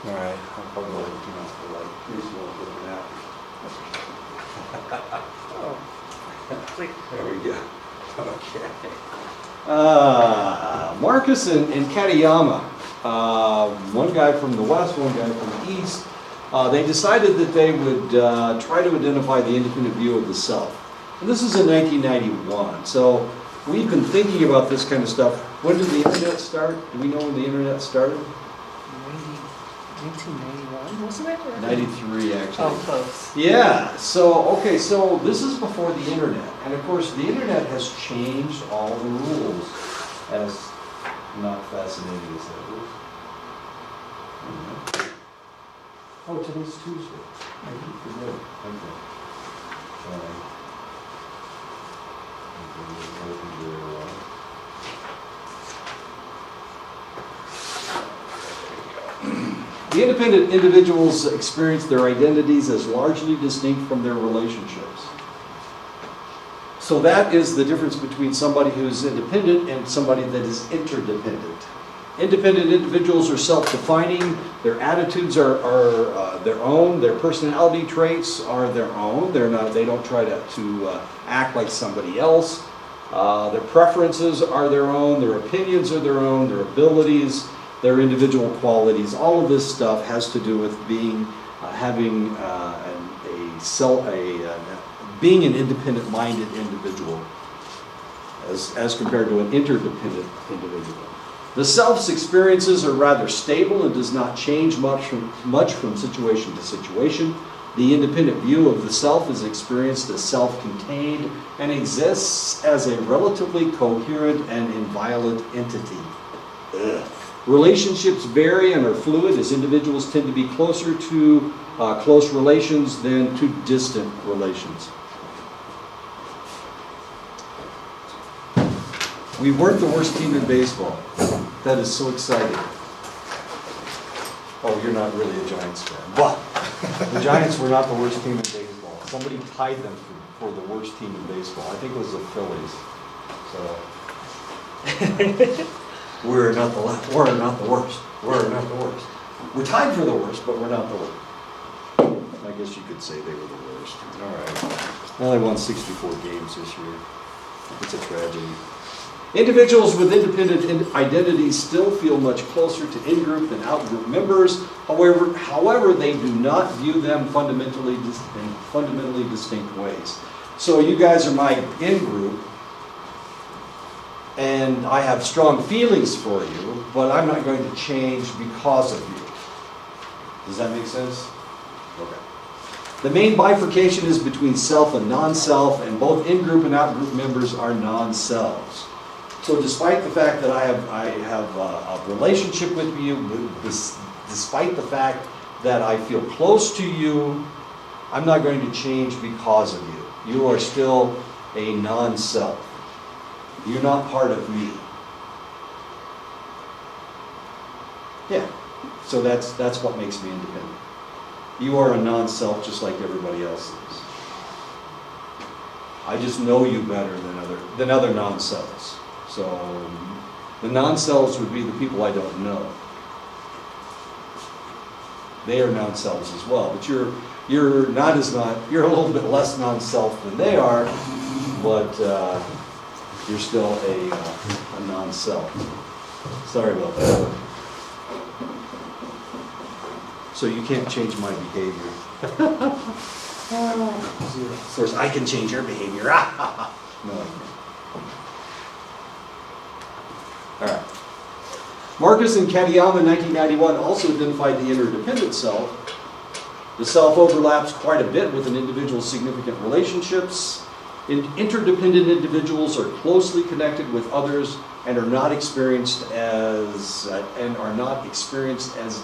All right. I'll probably Like, reasonable looking at. Oh. Click. There we go. Okay. Marcus and Katayama, one guy from the west, one guy from the east, they decided that they would try to identify the independent view of the self. And this is in 1991. So we've been thinking about this kind of stuff. When did the internet start? Do we know when the internet started? 1991, wasn't it? Or- 93, actually. Oh, close. Yeah, so this is before the internet. And of course, the internet has changed all the rules, as not fascinating as that is. Oh, today's Tuesday. I keep forgetting. Okay. Sorry. The independent individuals experience their identities as largely distinct from their relationships. So that is the difference between somebody who's independent and somebody that is interdependent. Independent individuals are self-defining, their attitudes are their own, their personality traits are their own. They don't try to act like somebody else. Their preferences are their own, their opinions are their own, their abilities, their individual qualities. All of this stuff has to do with being being an independent-minded individual as compared to an interdependent individual. The self's experiences are rather stable and does not change much from situation to situation. The independent view of the self is experienced as self-contained and exists as a relatively coherent and inviolate entity. Relationships vary and are fluid, as individuals tend to be closer to close relations than to distant relations. We weren't the worst team in baseball. That is so exciting. Oh, you're not really a Giants fan. But the Giants were not the worst team in baseball. Somebody tied them for the worst team in baseball. I think it was the Phillies. So we're not the worst. We're not the worst. We're tied for the worst, but we're not the worst. I guess you could say they were the worst. All right. Only won 64 games this year. It's a tragedy. Individuals with independent identities still feel much closer to in-group than out-group members. However, they do not view them in fundamentally distinct ways. So you guys are my in-group, and I have strong feelings for you, but I'm not going to change because of you. Does that make sense? Okay. The main bifurcation is between self and non-self, and both in-group and out-group members are non-selves. So despite the fact that I have a relationship with you, despite the fact that I feel close to you, I'm not going to change because of you. You are still a non-self. You're not part of me. Yeah, so that's what makes me independent. You are a non-self just like everybody else is. I just know you better than other non-selves. So the non-selves would be the people I don't know. They are non-selves as well, but you're a little bit less non-self than they are, but you're still a non-self. Sorry about that. So you can't change my behavior. Of course, I can change your behavior. No, I can't. All right. Marcus and Katayama in 1991 also identified the interdependent self. The self overlaps quite a bit with an individual's significant relationships. Interdependent individuals are closely connected with others and are not experienced as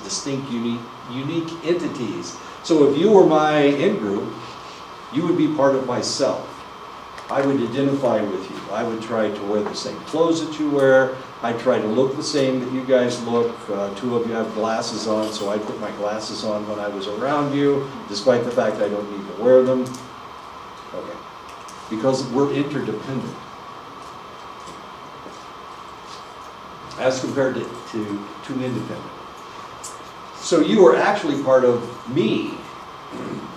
distinct, unique entities. So if you were my in-group, you would be part of myself. I would identify with you. I would try to wear the same clothes that you wear. I try to look the same that you guys look. Two of you have glasses on, so I put my glasses on when I was around you, despite the fact I don't need to wear them. Okay. Because we're interdependent. As compared to independent. So you are actually part of me,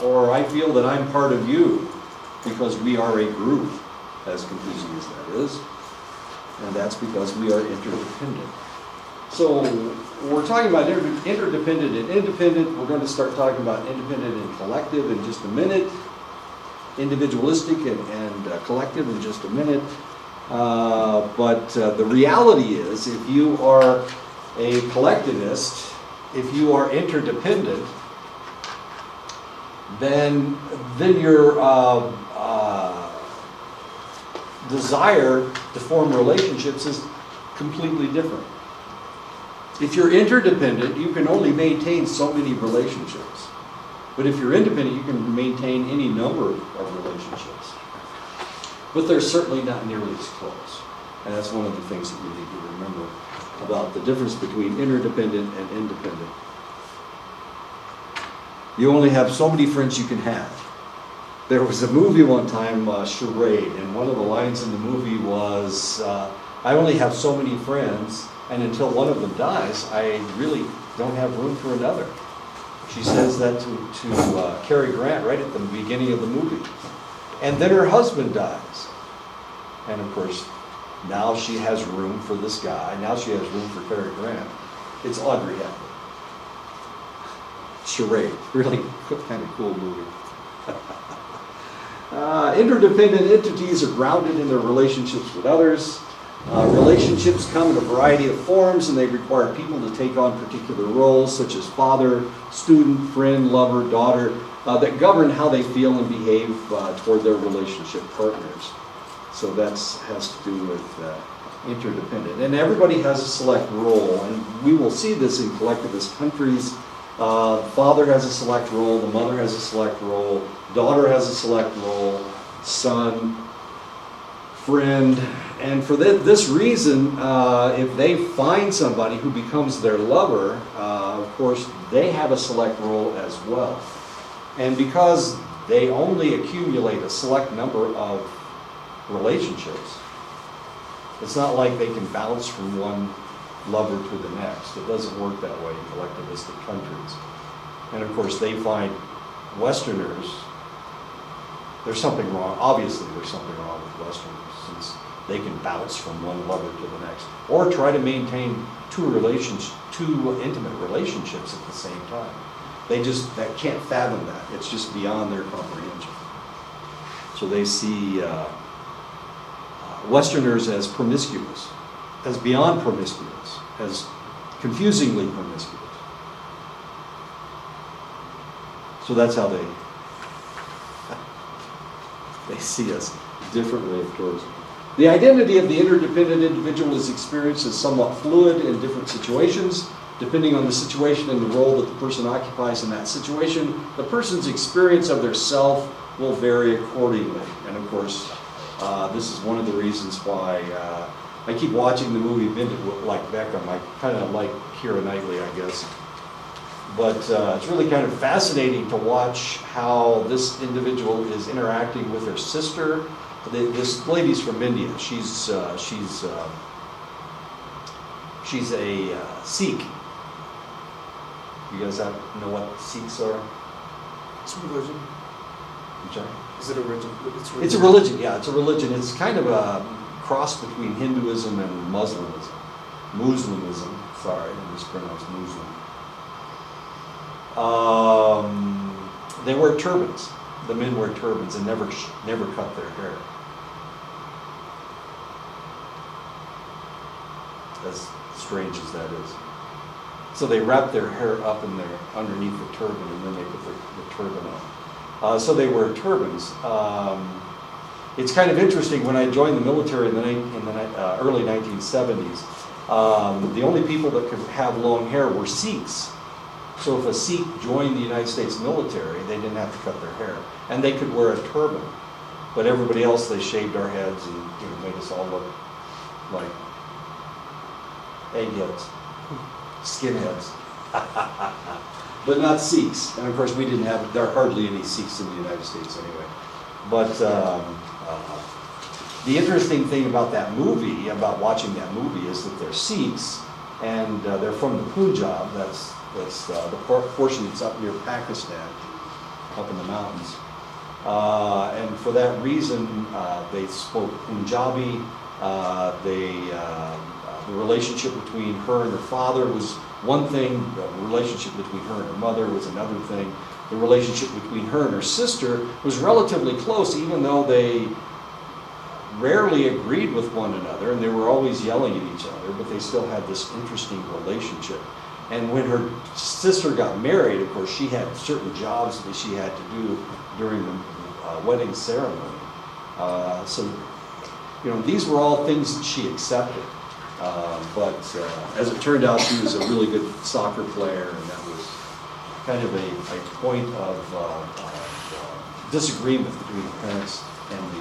or I feel that I'm part of you, because we are a group, as confusing as that is. And that's because we are interdependent. So we're talking about interdependent and independent. We're going to start talking about independent and collective in just a minute. Individualistic and collective in just a minute. But the reality is, if you are a collectivist, if you are interdependent, then your desire to form relationships is completely different. If you're interdependent, you can only maintain so many relationships. But if you're independent, you can maintain any number of relationships. But they're certainly not nearly as close. And that's one of the things that we need to remember about the difference between interdependent and independent. You only have so many friends you can have. There was a movie one time, Charade, and one of the lines in the movie was, I only have so many friends, and until one of them dies, I really don't have room for another. She says that to Cary Grant right at the beginning of the movie. And then her husband dies. And of course, now she has room for this guy. Now she has room for Cary Grant. It's Audrey Hepburn. Charade. Really kind of cool movie. Interdependent entities are grounded in their relationships with others. Relationships come in a variety of forms, and they require people to take on particular roles, such as father, student, friend, lover, daughter, that govern how they feel and behave toward their relationship partners. So that has to do with interdependent. And everybody has a select role, and we will see this in collectivist countries. Father has a select role, the mother has a select role, daughter has a select role, son, friend. And for this reason, if they find somebody who becomes their lover, of course, they have a select role as well. And because they only accumulate a select number of relationships, it's not like they can bounce from one lover to the next. It doesn't work that way in collectivistic countries. And of course, they find Westerners, there's something wrong. Obviously, there's something wrong with Westerners, since they can bounce from one lover to the next, or try to maintain two intimate relationships at the same time. They can't fathom that. It's just beyond their comprehension. So they see Westerners as promiscuous, as beyond promiscuous, as confusingly promiscuous. So that's how they see us differently, of course. The identity of the interdependent individual is experienced as somewhat fluid in different situations. Depending on the situation and the role that the person occupies in that situation, the person's experience of their self will vary accordingly. And of course, this is one of the reasons why I keep watching the movie Vintage like Beckham. I kind of like Keira Knightley, I guess. But it's really kind of fascinating to watch how this individual is interacting with her sister. This lady's from India. She's a Sikh. You guys know what Sikhs are? It's religion. Okay. Is it a religion? It's a religion, yeah, it's a religion. It's kind of a cross between Hinduism and Muslimism. Muslimism, sorry, I mispronounced Muslim. They wear turbans. The men wear turbans and never cut their hair. As strange as that is. So they wrap their hair up in there underneath the turban, and then they put the turban on. So they wear turbans. It's kind of interesting. When I joined the military in the early 1970s, the only people that could have long hair were Sikhs. So if a Sikh joined the United States military, they didn't have to cut their hair, and they could wear a turban. But everybody else, they shaved our heads and made us all look like eggheads, skinheads. But not Sikhs. And of course, there are hardly any Sikhs in the United States anyway. But the interesting thing about that movie, about watching that movie, is that they're Sikhs, and they're from the Punjab. That's That's the portion that's up near Pakistan, up in the mountains. And for that reason, they spoke Punjabi. The relationship between her and her father was one thing. The relationship between her and her mother was another thing. The relationship between her and her sister was relatively close, even though they rarely agreed with one another, and they were always yelling at each other, but they still had this interesting relationship. And when her sister got married, of course, she had certain jobs that she had to do during the wedding ceremony. So, these were all things that she accepted. But as it turned out, she was a really good soccer player, and that was kind of a point of disagreement between the parents and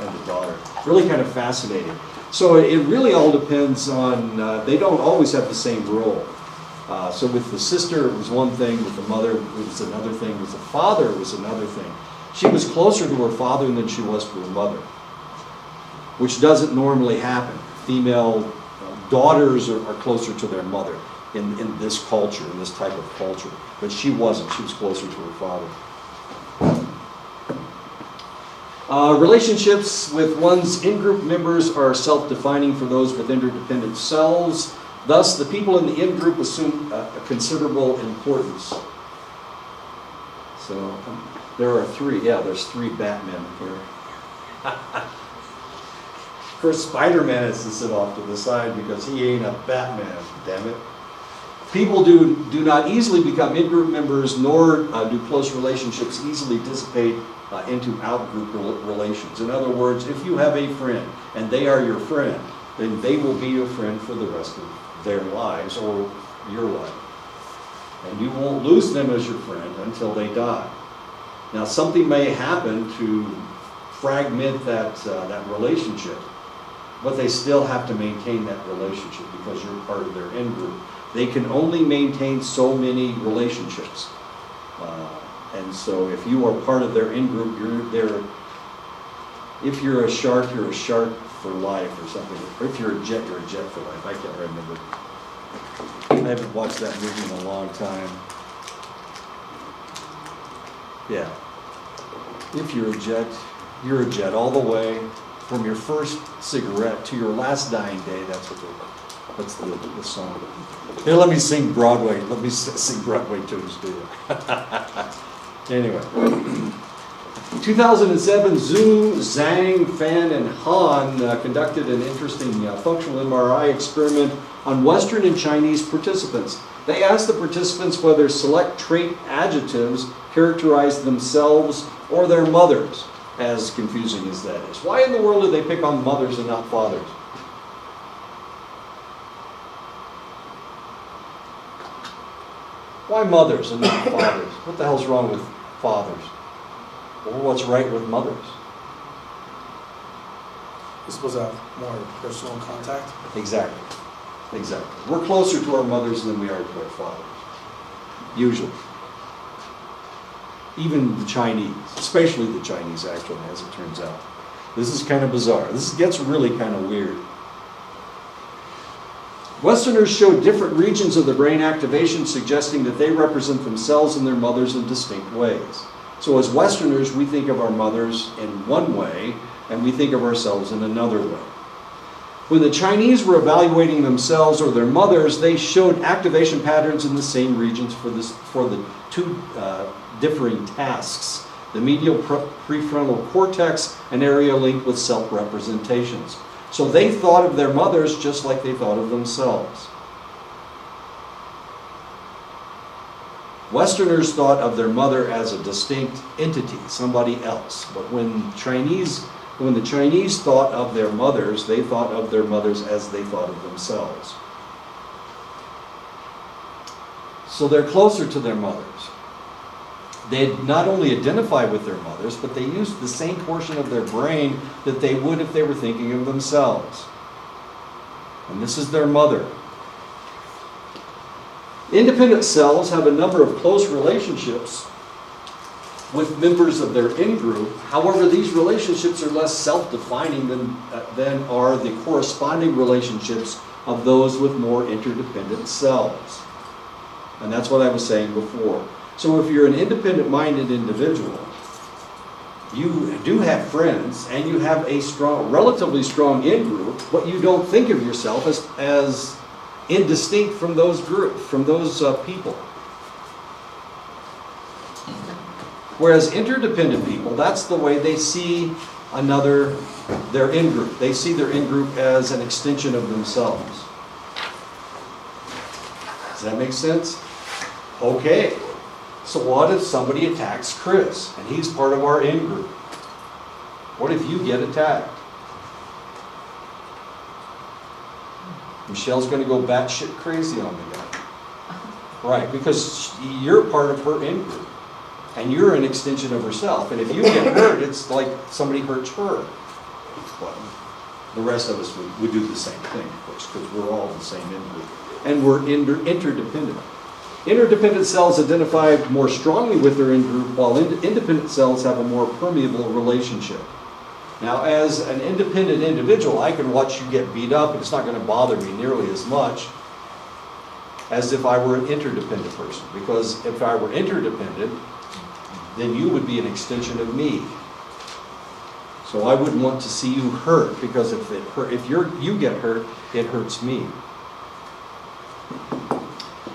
the daughter. Really kind of fascinating. So it really all depends on, they don't always have the same role. So with the sister, it was one thing. With the mother, it was another thing. With the father, it was another thing. She was closer to her father than she was to her mother, which doesn't normally happen. Female daughters are closer to their mother in this culture, in this type of culture. But she wasn't. She was closer to her father. Relationships with one's in-group members are self-defining for those with interdependent selves. Thus, the people in the in-group assume a considerable importance. So, there are there's three Batmen here. Of course, Spider-Man has to sit off to the side because he ain't a Batman, damn it. People do not easily become in-group members, nor do close relationships easily dissipate into out-group relations. In other words, if you have a friend and they are your friend, then they will be your friend for the rest of their lives or your life. And you won't lose them as your friend until they die. Now, something may happen to fragment that relationship, but they still have to maintain that relationship because you're part of their in-group. They can only maintain so many relationships. And so if you are part of their in-group, you're there. If you're a shark for life or something. Or if you're a jet for life. I can't remember. I haven't watched that movie in a long time. Yeah. If you're a jet all the way from your first cigarette to your last dying day. That's the song. Here, let me sing Broadway. Let me sing Broadway tunes to you. Anyway. 2007, Zhu, Zhang, Fan, and Han conducted an interesting functional MRI experiment on Western and Chinese participants. They asked the participants whether select trait adjectives characterized themselves or their mothers, as confusing as that is. Why in the world did they pick on mothers and not fathers? Why mothers and not fathers? What the hell's wrong with fathers? Or what's right with mothers? You're supposed to have more personal contact. Exactly. We're closer to our mothers than we are to our fathers. Usually. Even the Chinese, especially the Chinese actually, as it turns out. This is kind of bizarre. This gets really kind of weird. Westerners show different regions of the brain activation, suggesting that they represent themselves and their mothers in distinct ways. So as Westerners, we think of our mothers in one way, and we think of ourselves in another way. When the Chinese were evaluating themselves or their mothers, they showed activation patterns in the same regions for the two differing tasks, the medial prefrontal cortex, an area linked with self-representations. So they thought of their mothers just like they thought of themselves. Westerners thought of their mother as a distinct entity, somebody else. But when the Chinese thought of their mothers, they thought of their mothers as they thought of themselves. So they're closer to their mothers. They not only identify with their mothers, but they use the same portion of their brain that they would if they were thinking of themselves. And this is their mother. Independent selves have a number of close relationships with members of their in-group. However, these relationships are less self-defining than are the corresponding relationships of those with more interdependent selves. And that's what I was saying before. So if you're an independent-minded individual, you do have friends and you have a relatively strong in-group, but you don't think of yourself as indistinct from those groups, from those people. Whereas interdependent people, that's the way they see their in-group. They see their in-group as an extension of themselves. Does that make sense? Okay. So what if somebody attacks Chris and he's part of our in-group? What if you get attacked? Michelle's going to go batshit crazy on me then. Right, because you're part of her in-group. And you're an extension of herself. And if you get hurt, it's like somebody hurts her. Well, the rest of us would do the same thing, of course, because we're all the same in-group. And we're interdependent. Interdependent cells identify more strongly with their in-group, while independent cells have a more permeable relationship. Now, as an independent individual, I can watch you get beat up, and it's not going to bother me nearly as much as if I were an interdependent person. Because if I were interdependent, then you would be an extension of me. So I wouldn't want to see you hurt, because if you get hurt, it hurts me.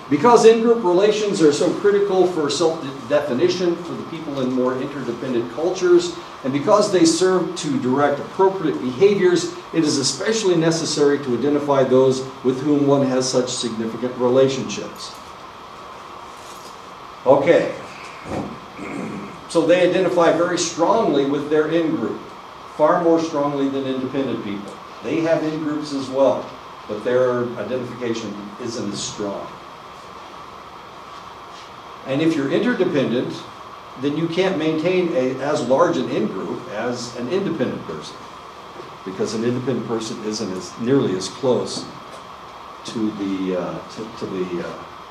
Because in-group relations are so critical for self-definition for the people in more interdependent cultures, and because they serve to direct appropriate behaviors, it is especially necessary to identify those with whom one has such significant relationships. Okay. So they identify very strongly with their in-group, far more strongly than independent people. They have in-groups as well, but their identification isn't as strong. And if you're interdependent, then you can't maintain as large an in-group as an independent person, because an independent person isn't nearly as close to the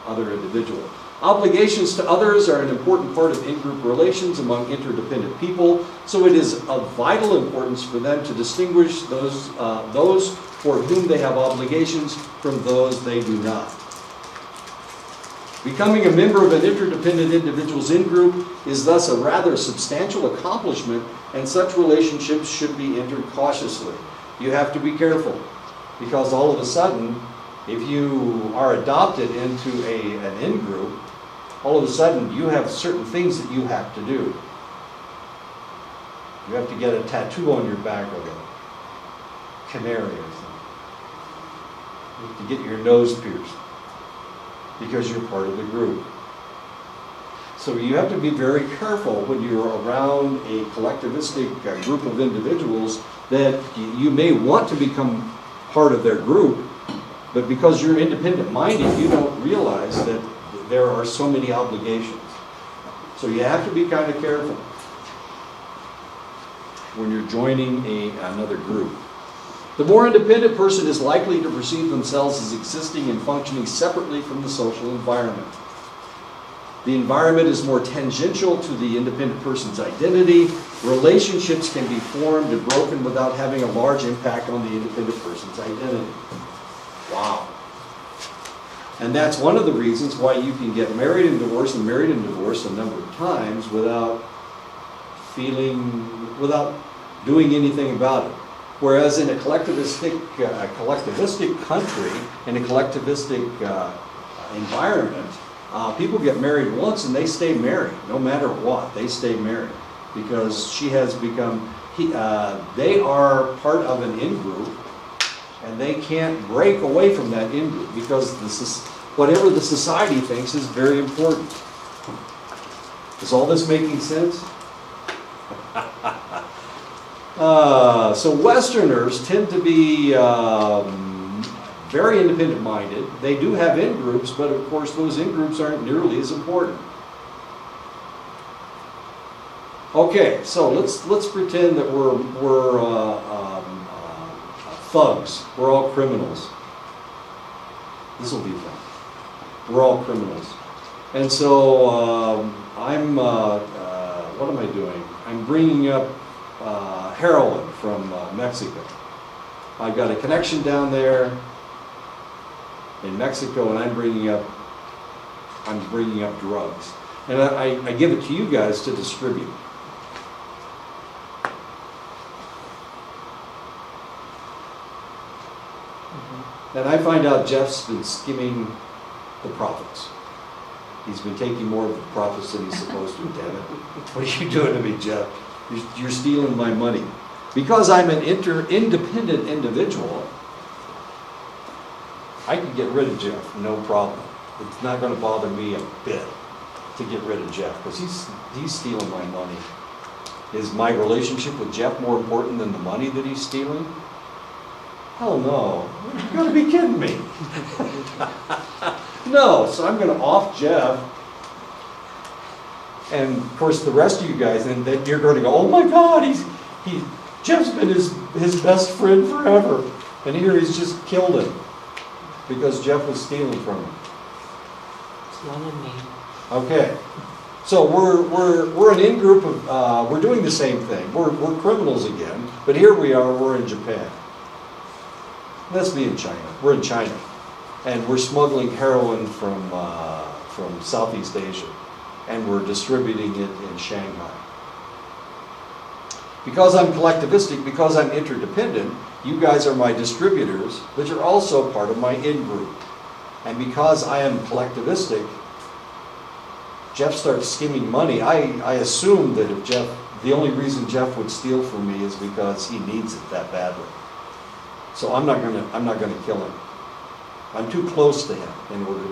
other individual. Obligations to others are an important part of in-group relations among interdependent people, so it is of vital importance for them to distinguish those for whom they have obligations from those they do not. Becoming a member of an interdependent individual's in-group is thus a rather substantial accomplishment, and such relationships should be entered cautiously. You have to be careful, because all of a sudden, if you are adopted into an in-group, all of a sudden you have certain things that you have to do. You have to get a tattoo on your back of a canary or something. You have to get your nose pierced, because you're part of the group. So you have to be very careful when you're around a collectivistic group of individuals that you may want to become part of their group, but because you're independent-minded, you don't realize that there are so many obligations. So you have to be kind of careful when you're joining another group. The more independent person is likely to perceive themselves as existing and functioning separately from the social environment. The environment is more tangential to the independent person's identity. Relationships can be formed and broken without having a large impact on the independent person's identity. Wow. And that's one of the reasons why you can get married and divorced a number of times without doing anything about it. Whereas in a collectivistic country, in a collectivistic environment, people get married once and they stay married, no matter what. They stay married because they are part of an in-group, and they can't break away from that in-group because whatever the society thinks is very important. Is all this making sense? So Westerners tend to be very independent-minded. They do have in-groups, but of course those in-groups aren't nearly as important. Okay, so let's pretend that we're thugs. We're all criminals. This will be fun. We're all criminals. And so what am I doing? I'm bringing up heroin from Mexico. I've got a connection down there in Mexico, and I'm bringing up I'm bringing up drugs. And I give it to you guys to distribute. And I find out Jeff's been skimming the profits. He's been taking more of the profits than he's supposed to, damn it. What are you doing to me, Jeff? You're stealing my money. Because I'm an independent individual, I can get rid of Jeff, no problem. It's not going to bother me a bit to get rid of Jeff, because he's stealing my money. Is my relationship with Jeff more important than the money that he's stealing? Hell no. You've got to be kidding me. No, so I'm going to off Jeff. And of course the rest of you guys, and then you're going to go, oh my God, Jeff's been his best friend forever. And here he's just killed him because Jeff was stealing from him. It's one of me. Okay. So we're an in-group of, we're doing the same thing. We're criminals again, but here we are, we're in Japan. Let's be in China. We're in China. And we're smuggling heroin from Southeast Asia. And we're distributing it in Shanghai. Because I'm collectivistic, because I'm interdependent, you guys are my distributors, but you're also part of my in-group. And because I am collectivistic, Jeff starts skimming money. I assume that if the only reason Jeff would steal from me is because he needs it that badly. So I'm not gonna kill him. I'm too close to him in order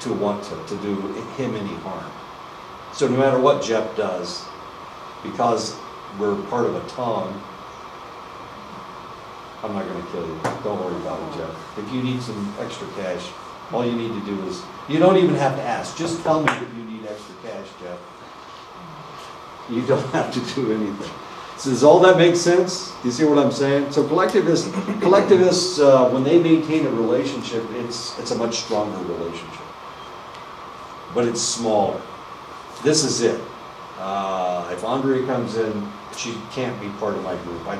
to want to do him any harm. So no matter what Jeff does, because we're part of a tongue, I'm not gonna kill you. Don't worry about it, Jeff. If you need some extra cash, all you need to do is, you don't even have to ask. Just tell me that you need extra cash, Jeff. You don't have to do anything. So does all that make sense? Do you see what I'm saying? So collectivists, when they maintain a relationship, it's a much stronger relationship. But it's smaller. This is it. If Andre comes in, she can't be part of my group. I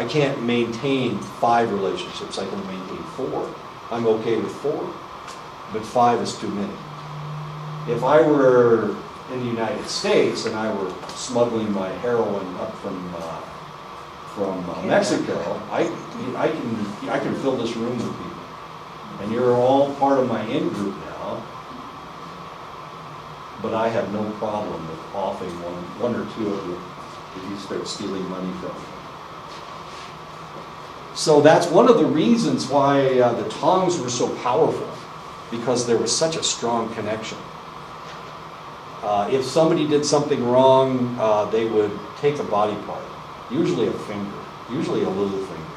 can't maintain 5 relationships. I can maintain 4. I'm okay with 4, but 5 is too many. If I were in the United States and I were smuggling my heroin up from Mexico, I can fill this room with people, and you're all part of my in-group now. But I have no problem with offing one or two of you if you start stealing money from me. So that's one of the reasons why the tongs were so powerful, because there was such a strong connection. If somebody did something wrong, they would take a body part, usually a finger, usually a little finger.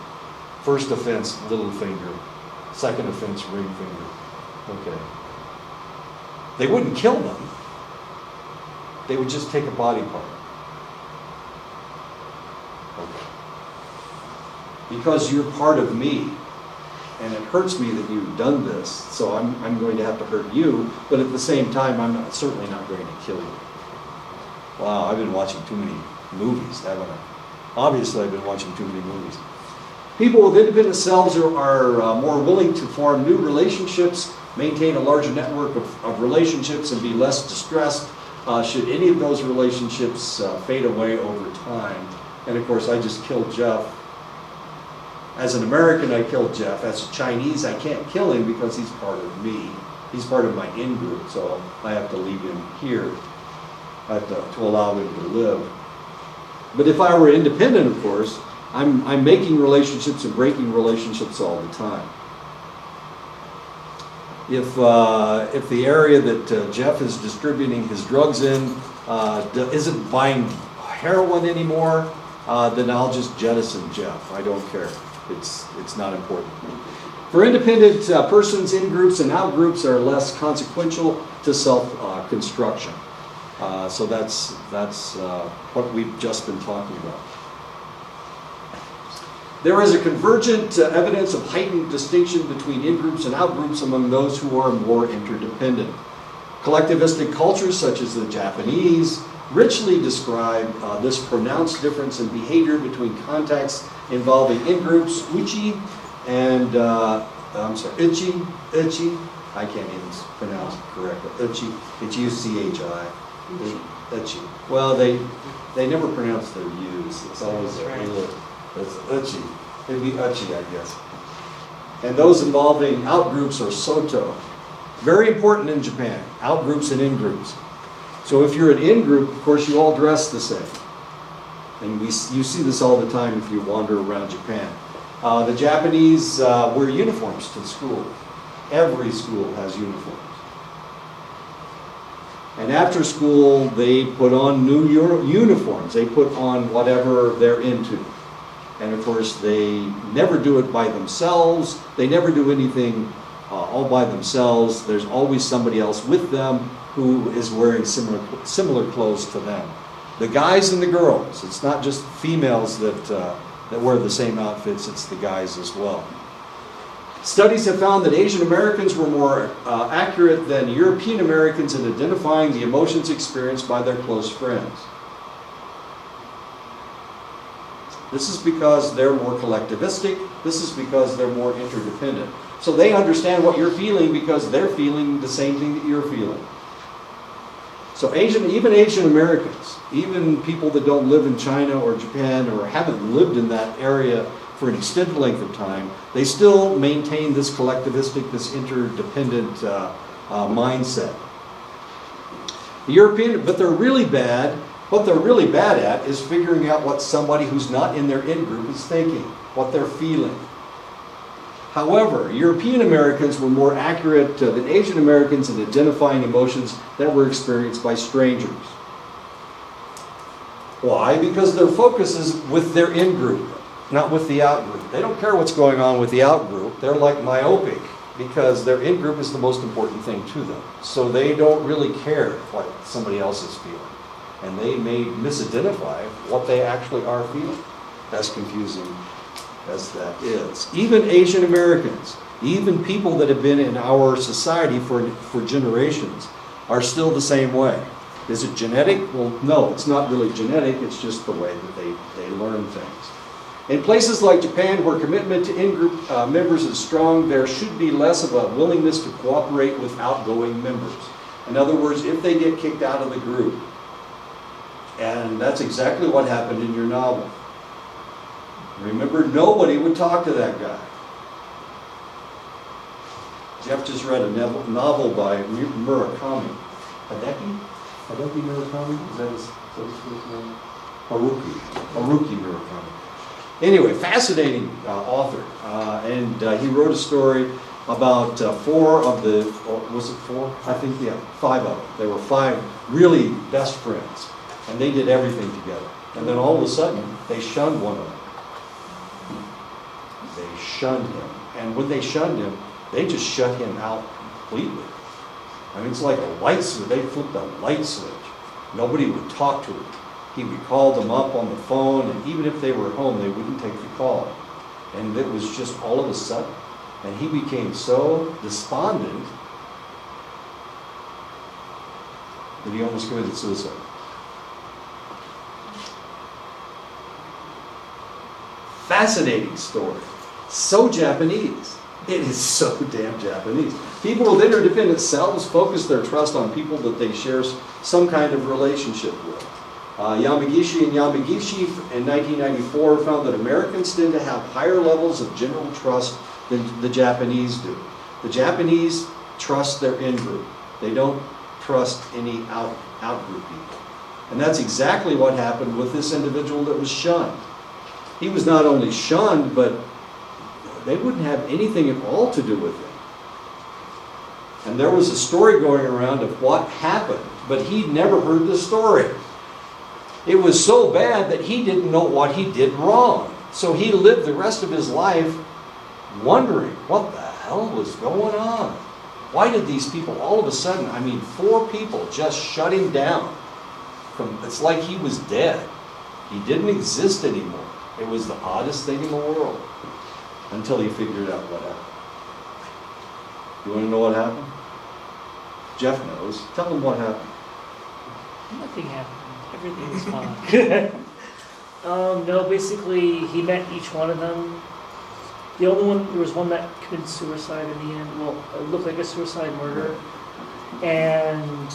First offense, little finger. Second offense, ring finger. Okay. They wouldn't kill them. They would just take a body part. Okay. Because you're part of me, and it hurts me that you've done this, so I'm going to have to hurt you, but at the same time, I'm certainly not going to kill you. Wow, I've been watching too many movies, haven't I? Obviously, I've been watching too many movies. People with independent selves are more willing to form new relationships, maintain a larger network of relationships, and be less distressed should any of those relationships fade away over time. And of course, I just killed Jeff. As an American, I killed Jeff. As a Chinese, I can't kill him because he's part of me. He's part of my in-group, so I have to leave him here. I have to allow him to live. But if I were independent, of course, I'm making relationships and breaking relationships all the time. If the area that Jeff is distributing his drugs in isn't buying heroin anymore, then I'll just jettison Jeff. I don't care. It's not important. For independent persons, in-groups and out-groups are less consequential to self-construction. So that's what we've just been talking about. There is a convergent evidence of heightened distinction between in-groups and out-groups among those who are more interdependent. Collectivistic cultures, such as the Japanese, richly describe this pronounced difference in behavior between contacts involving in-groups, uchi, and I can't even pronounce it correctly. Uchi. It's U-C-H-I. Uchi. Well, they never pronounce their U's. It's always That's right. it's Uchi. It'd be Uchi, I guess. And those involving outgroups are Soto. Very important in Japan, outgroups and in-groups. So if you're an in-group, of course, you all dress the same. And you see this all the time if you wander around Japan. The Japanese wear uniforms to school. Every school has uniforms. And after school, they put on new uniforms. They put on whatever they're into. And of course, they never do it by themselves. They never do anything all by themselves. There's always somebody else with them who is wearing similar clothes to them. The guys and the girls. It's not just females that wear the same outfits. It's the guys as well. Studies have found that Asian Americans were more accurate than European Americans in identifying the emotions experienced by their close friends. This is because they're more collectivistic. This is because they're more interdependent. So they understand what you're feeling because they're feeling the same thing that you're feeling. So even Asian Americans, even people that don't live in China or Japan or haven't lived in that area for an extended length of time, they still maintain this collectivistic, this interdependent mindset. The European, but they're really bad. What they're really bad at is figuring out what somebody who's not in their in-group is thinking, what they're feeling. However, European Americans were more accurate than Asian Americans in identifying emotions that were experienced by strangers. Why? Because their focus is with their in-group, not with the out-group. They don't care what's going on with the out-group. They're like myopic because their in-group is the most important thing to them. So they don't really care what somebody else is feeling. And they may misidentify what they actually are feeling. As confusing as that is. Even Asian Americans, even people that have been in our society for generations, are still the same way. Is it genetic? Well, no, it's not really genetic. It's just the way that they learn things. In places like Japan, where commitment to in-group members is strong, there should be less of a willingness to cooperate with outgoing members. In other words, if they get kicked out of the group, and that's exactly what happened in your novel. Remember, nobody would talk to that guy. Jeff just read a novel by Murakami. Hideki Murakami? Is that his first name? Haruki Murakami. Anyway, fascinating author. And he wrote a story about four of the, or was it four? I think, yeah, five of them. There were five really best friends. And they did everything together. And then all of a sudden, they shunned one another. They shunned him. And when they shunned him, they just shut him out completely. I mean, it's like a light switch. They flipped a light switch. Nobody would talk to him. He would call them up on the phone, and even if they were home, they wouldn't take the call. And it was just all of a sudden. And he became so despondent that he almost committed suicide. Fascinating story. So Japanese. It is so damn Japanese. People with interdependent selves focus their trust on people that they share some kind of relationship with. Yamagishi and Yamagishi in 1994 found that Americans tend to have higher levels of general trust than the Japanese do. The Japanese trust their in-group. They don't trust any out-group people. And that's exactly what happened with this individual that was shunned. He was not only shunned, but they wouldn't have anything at all to do with him. And there was a story going around of what happened, but he'd never heard the story. It was so bad that he didn't know what he did wrong. So he lived the rest of his life wondering, what the hell was going on? Why did these people all of a sudden, I mean, 4 people just shut him down. It's like he was dead. He didn't exist anymore. It was the oddest thing in the world until he figured out what happened. You want to know what happened? Jeff knows. Tell him what happened. Nothing happened. Everything was fine. No, basically, he met each one of them The only one, there was one that committed suicide in the end. Well, it looked like a suicide murder. And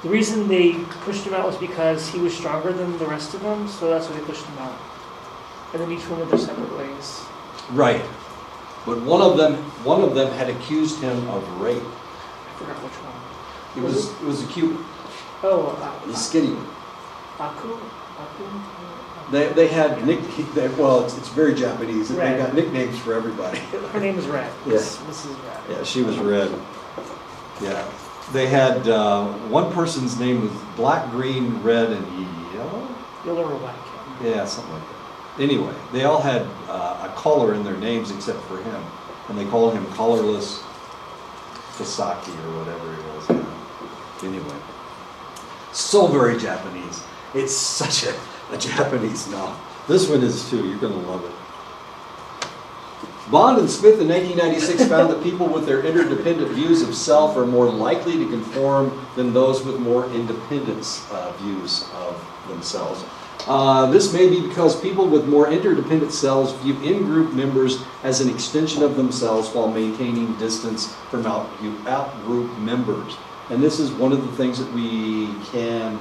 the reason they pushed him out was because he was stronger than the rest of them, so that's why they pushed him out. And then each one went their separate ways. Right. But one of them had accused him of rape. I forgot which one. It was a Cuban, Oh, the skinny one. Aku? They had well, it's very Japanese. They Red. got nicknames for everybody. Her name is Red. Yeah. Mrs. Red. Yeah, she was red. Yeah. They had, one person's name was black, green, red, and yellow? Yellow or white. Yeah, something like that. Anyway, they all had a color in their names except for him. And they called him Colorless Sasaki or whatever it was. Yeah. Anyway. So very Japanese. It's such a Japanese novel. This one is too. You're going to love it. Bond and Smith in 1996 found that people with their interdependent views of self are more likely to conform than those with more independent views of themselves. This may be because people with more interdependent selves view in-group members as an extension of themselves while maintaining distance from out-group members. And this is one of the things that we can,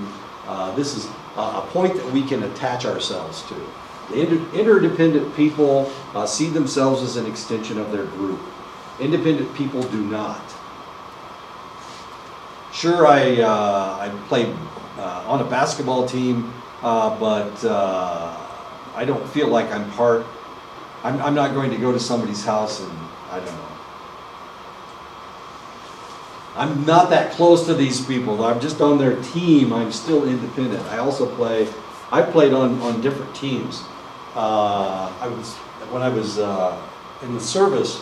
this is a point that we can attach ourselves to. The interdependent people see themselves as an extension of their group. Independent people do not. Sure, I played on a basketball team, but I don't feel like I'm part. I'm not going to go to somebody's house and I don't know. I'm not that close to these people. I'm just on their team. I'm still independent. I played on different teams. When I was in the service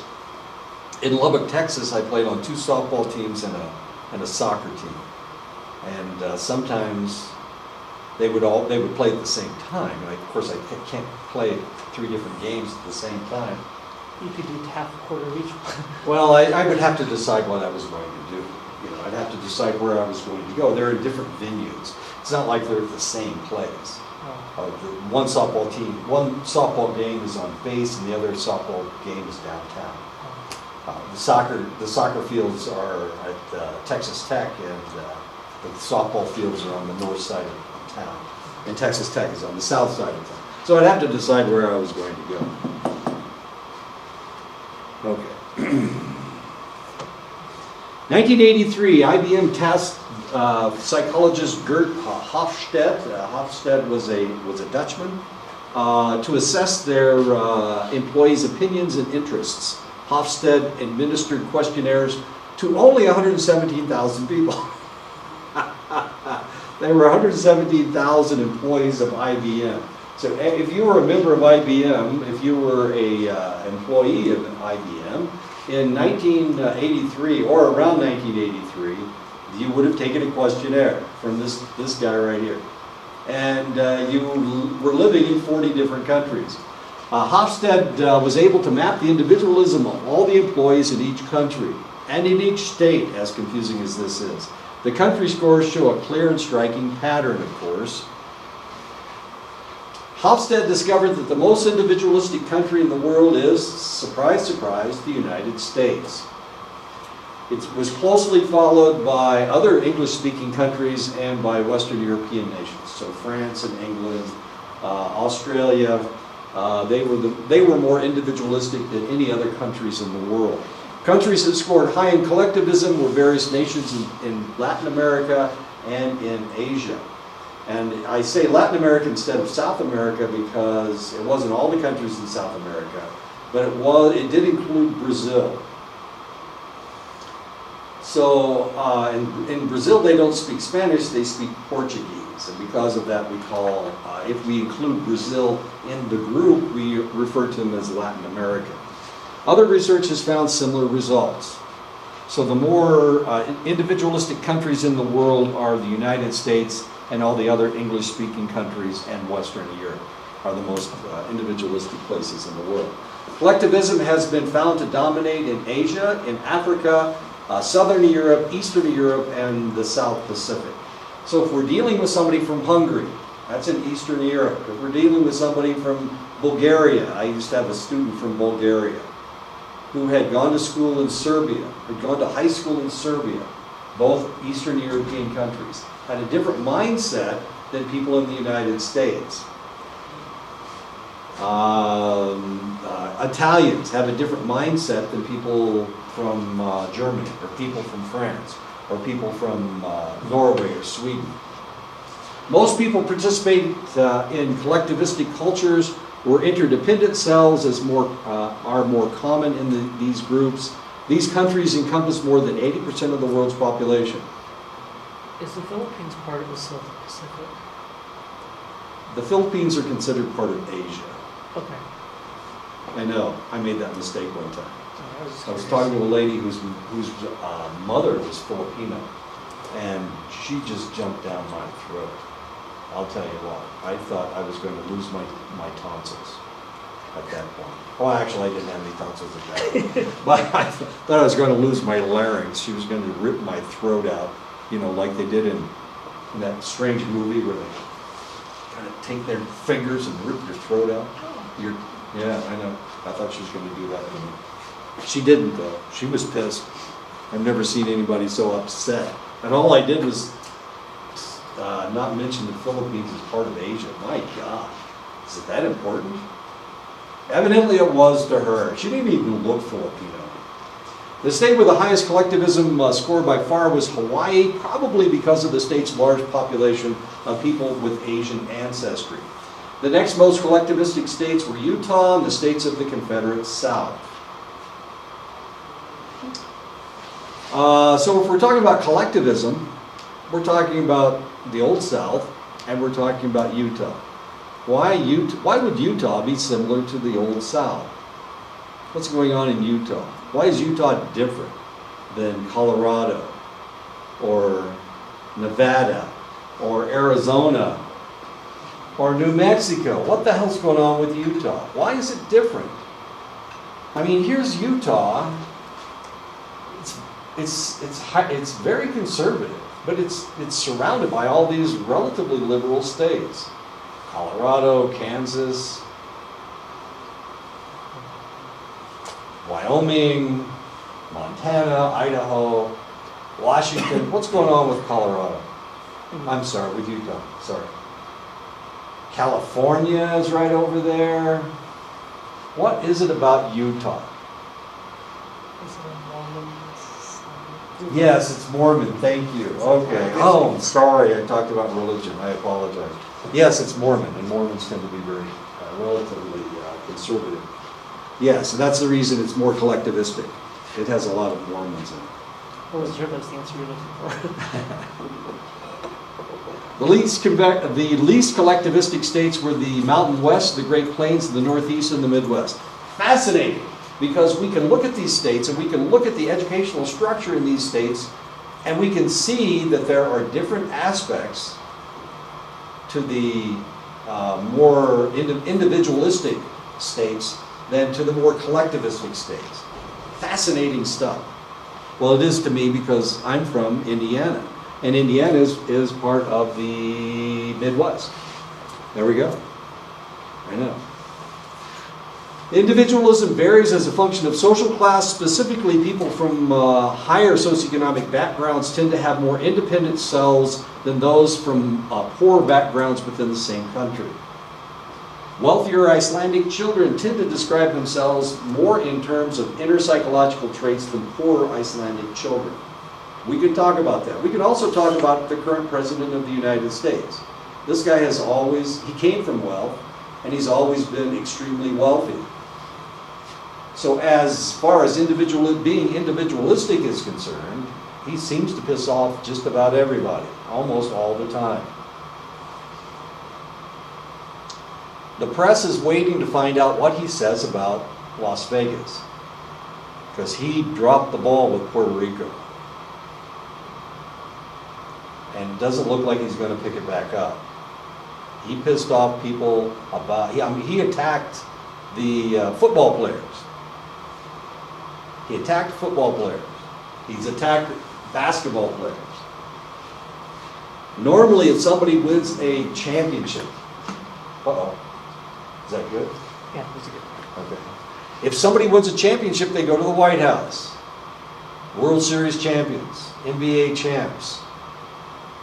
in Lubbock, Texas, I played on 2 softball teams and a soccer team. And sometimes they would play at the same time. And of course, I can't play 3 different games at the same time. You could do half a quarter of each one. Well, I would have to decide what I was going to do. I'd have to decide where I was going to go. They're in different venues. It's not like they're at the same place. One softball game is on base, and the other softball game is downtown. The soccer fields are at Texas Tech, and the softball fields are on the north side of town. And Texas Tech is on the south side of town. So I'd have to decide where I was going to go. Okay. 1983, IBM tasked psychologist Gert Hofstede. Hofstede was a Dutchman to assess their employees' opinions and interests. Hofstede administered questionnaires to only 117,000 people. There were 117,000 employees of IBM. So if you were a member of IBM, if you were a employee of IBM, in 1983 or around 1983, you would have taken a questionnaire from this guy right here. And you were living in 40 different countries. Hofstede was able to map the individualism of all the employees in each country and in each state, as confusing as this is. The country scores show a clear and striking pattern, of course. Hofstede discovered that the most individualistic country in the world is, surprise, surprise, the United States. It was closely followed by other English-speaking countries and by Western European nations. So France and England, Australia, they were more individualistic than any other countries in the world. Countries that scored high in collectivism were various nations in Latin America and in Asia. And I say Latin America instead of South America because it wasn't all the countries in South America, but it did include Brazil. So in Brazil, they don't speak Spanish, they speak Portuguese. And because of that, we call, if we include Brazil in the group, we refer to them as Latin American. Other research has found similar results. So the more individualistic countries in the world are the United States, and all the other English-speaking countries and Western Europe are the most individualistic places in the world. Collectivism has been found to dominate in Asia, in Africa, Southern Europe, Eastern Europe, and the South Pacific. So if we're dealing with somebody from Hungary, that's in Eastern Europe. If we're dealing with somebody from Bulgaria. I used to have a student from Bulgaria who had gone to school in Serbia, had gone to high school in Serbia, both Eastern European countries, had a different mindset than people in the United States. Italians have a different mindset than people from Germany, or people from France, or people from Norway or Sweden. Most people participate in collectivistic cultures where interdependent cells are more common in these groups. These countries encompass more than 80% of the world's population. Is the Philippines part of the South Pacific? The Philippines are considered part of Asia. Okay. I know, I made that mistake one time. I was Curious. talking to a lady whose mother was Filipino, and she just jumped down my throat. I'll tell you what, I thought I was going to lose my tonsils at that point. Well, actually, I didn't have any tonsils at that point. But I thought I was going to lose my larynx. She was going to rip my throat out, you know, like they did in that strange movie where they kind of take their fingers and rip your throat out. Yeah, I know. I thought she was going to do that to me. She didn't, though. She was pissed. I've never seen anybody so upset. And all I did was not mention the Philippines as part of Asia. My God, is it that important? Evidently it was to her. She didn't even look Filipino. The state with the highest collectivism score by far was Hawaii, probably because of the state's large population of people with Asian ancestry. The next most collectivistic states were Utah and the states of the Confederate South. So if we're talking about collectivism, we're talking about the Old South, and we're talking about Utah. Why would Utah be similar to the Old South? What's going on in Utah? Why is Utah different than Colorado, or Nevada, or Arizona, or New Mexico? What the hell's going on with Utah? Why is it different? I mean, here's Utah. It's very conservative, but it's surrounded by all these relatively liberal states. Colorado, Kansas, Wyoming, Montana, Idaho, Washington. What's going on with Colorado? I'm sorry, with Utah. Sorry. California is right over there. What is it about Utah? Is it a Mormon? Yes, it's Mormon. Thank you. Okay. Oh, I'm sorry. I talked about religion. I apologize. Yes, it's Mormon, and Mormons tend to be very relatively conservative. Yes, and that's the reason it's more collectivistic. It has a lot of Mormons in it. I wasn't sure if that's the answer you're looking for. The least collectivistic states were the Mountain West, the Great Plains, the Northeast, and the Midwest. Fascinating, because we can look at these states and we can look at the educational structure in these states, and we can see that there are different aspects to the more individualistic states than to the more collectivistic states. Fascinating stuff. Well, it is to me because I'm from Indiana. And Indiana is part of the Midwest. There we go. I know. Individualism varies as a function of social class. Specifically, people from higher socioeconomic backgrounds tend to have more independent selves than those from poor backgrounds within the same country. Wealthier Icelandic children tend to describe themselves more in terms of inner psychological traits than poorer Icelandic children. We could talk about that. We could also talk about the current president of the United States. This guy he came from wealth, and he's always been extremely wealthy. So as far as being individualistic is concerned, he seems to piss off just about everybody, almost all the time. The press is waiting to find out what he says about Las Vegas, because he dropped the ball with Puerto Rico. And it doesn't look like he's going to pick it back up. He pissed off people he attacked the football players. He attacked football players. He's attacked basketball players. Normally, if somebody wins a championship, is that good? Yeah, that's a good point. Okay. If somebody wins a championship, they go to the White House. World Series champions, NBA champs,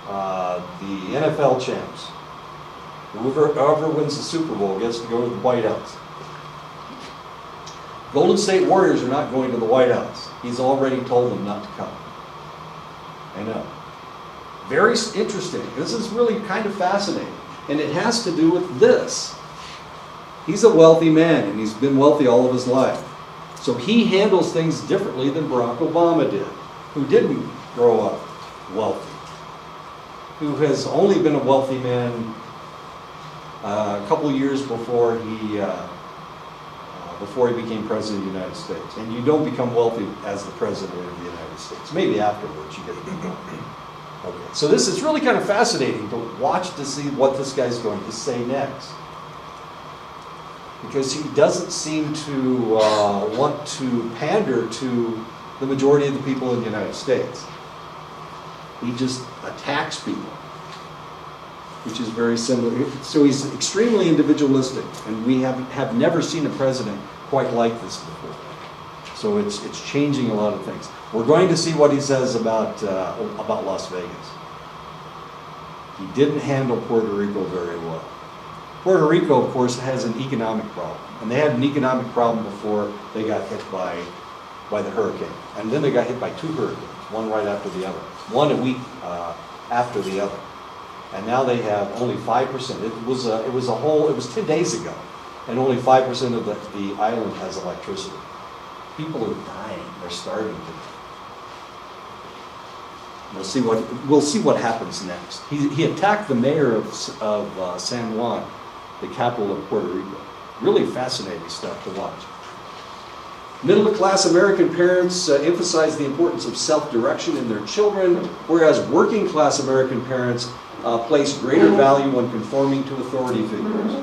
the NFL champs. Whoever wins the Super Bowl gets to go to the White House. Golden State Warriors are not going to the White House. He's already told them not to come. I know. Very interesting. This is really kind of fascinating. And it has to do with this. He's a wealthy man, and he's been wealthy all of his life. So he handles things differently than Barack Obama did, who didn't grow up wealthy, who has only been a wealthy man a couple of years before he became president of the United States. And you don't become wealthy as the president of the United States. Maybe afterwards you get to become wealthy. Okay. So this is really kind of fascinating to watch to see what this guy's going to say next. Because he doesn't seem to want to pander to the majority of the people in the United States. He just attacks people, which is very similar. So he's extremely individualistic, and we have never seen a president quite like this before. So it's changing a lot of things. We're going to see what he says about Las Vegas. He didn't handle Puerto Rico very well. Puerto Rico, of course, has an economic problem. And they had an economic problem before they got hit by the hurricane. And then they got hit by 2 hurricanes, one right after the other. One a week after the other. And now they have only 5%. It was 10 days ago. And only 5% of the island has electricity. People are dying. They're starving to death. We'll see what happens next. He attacked the mayor of San Juan, the capital of Puerto Rico. Really fascinating stuff to watch. Middle-class American parents emphasize the importance of self-direction in their children, whereas working-class American parents place greater value on conforming to authority figures.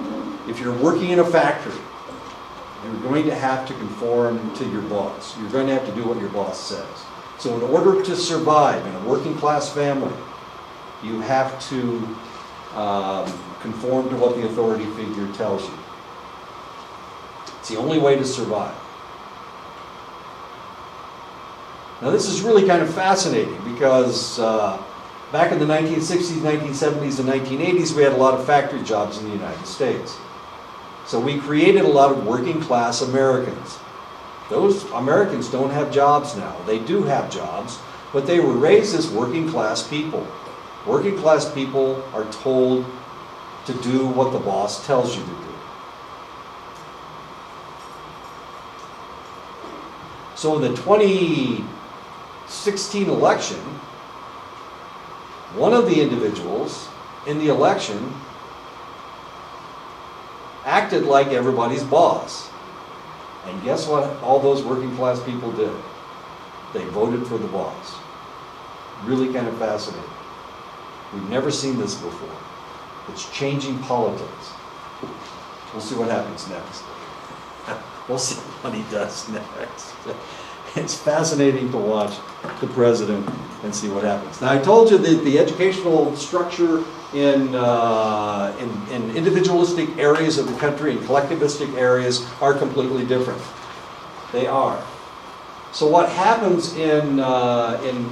If you're working in a factory, you're going to have to conform to your boss. You're going to have to do what your boss says. So in order to survive in a working-class family, you have to conform to what the authority figure tells you. It's the only way to survive. Now this is really kind of fascinating because back in the 1960s, 1970s, and 1980s, we had a lot of factory jobs in the United States. So we created a lot of working-class Americans. Those Americans don't have jobs now. They do have jobs, but they were raised as working-class people. Working-class people are told to do what the boss tells you to do. So in the 2016 election, one of the individuals in the election acted like everybody's boss. And guess what all those working class people did? They voted for the boss. Really kind of fascinating. We've never seen this before. It's changing politics. We'll see what happens next. We'll see what he does next. It's fascinating to watch the president and see what happens. Now I told you that the educational structure in individualistic areas of the country and collectivistic areas are completely different. They are. So what happens in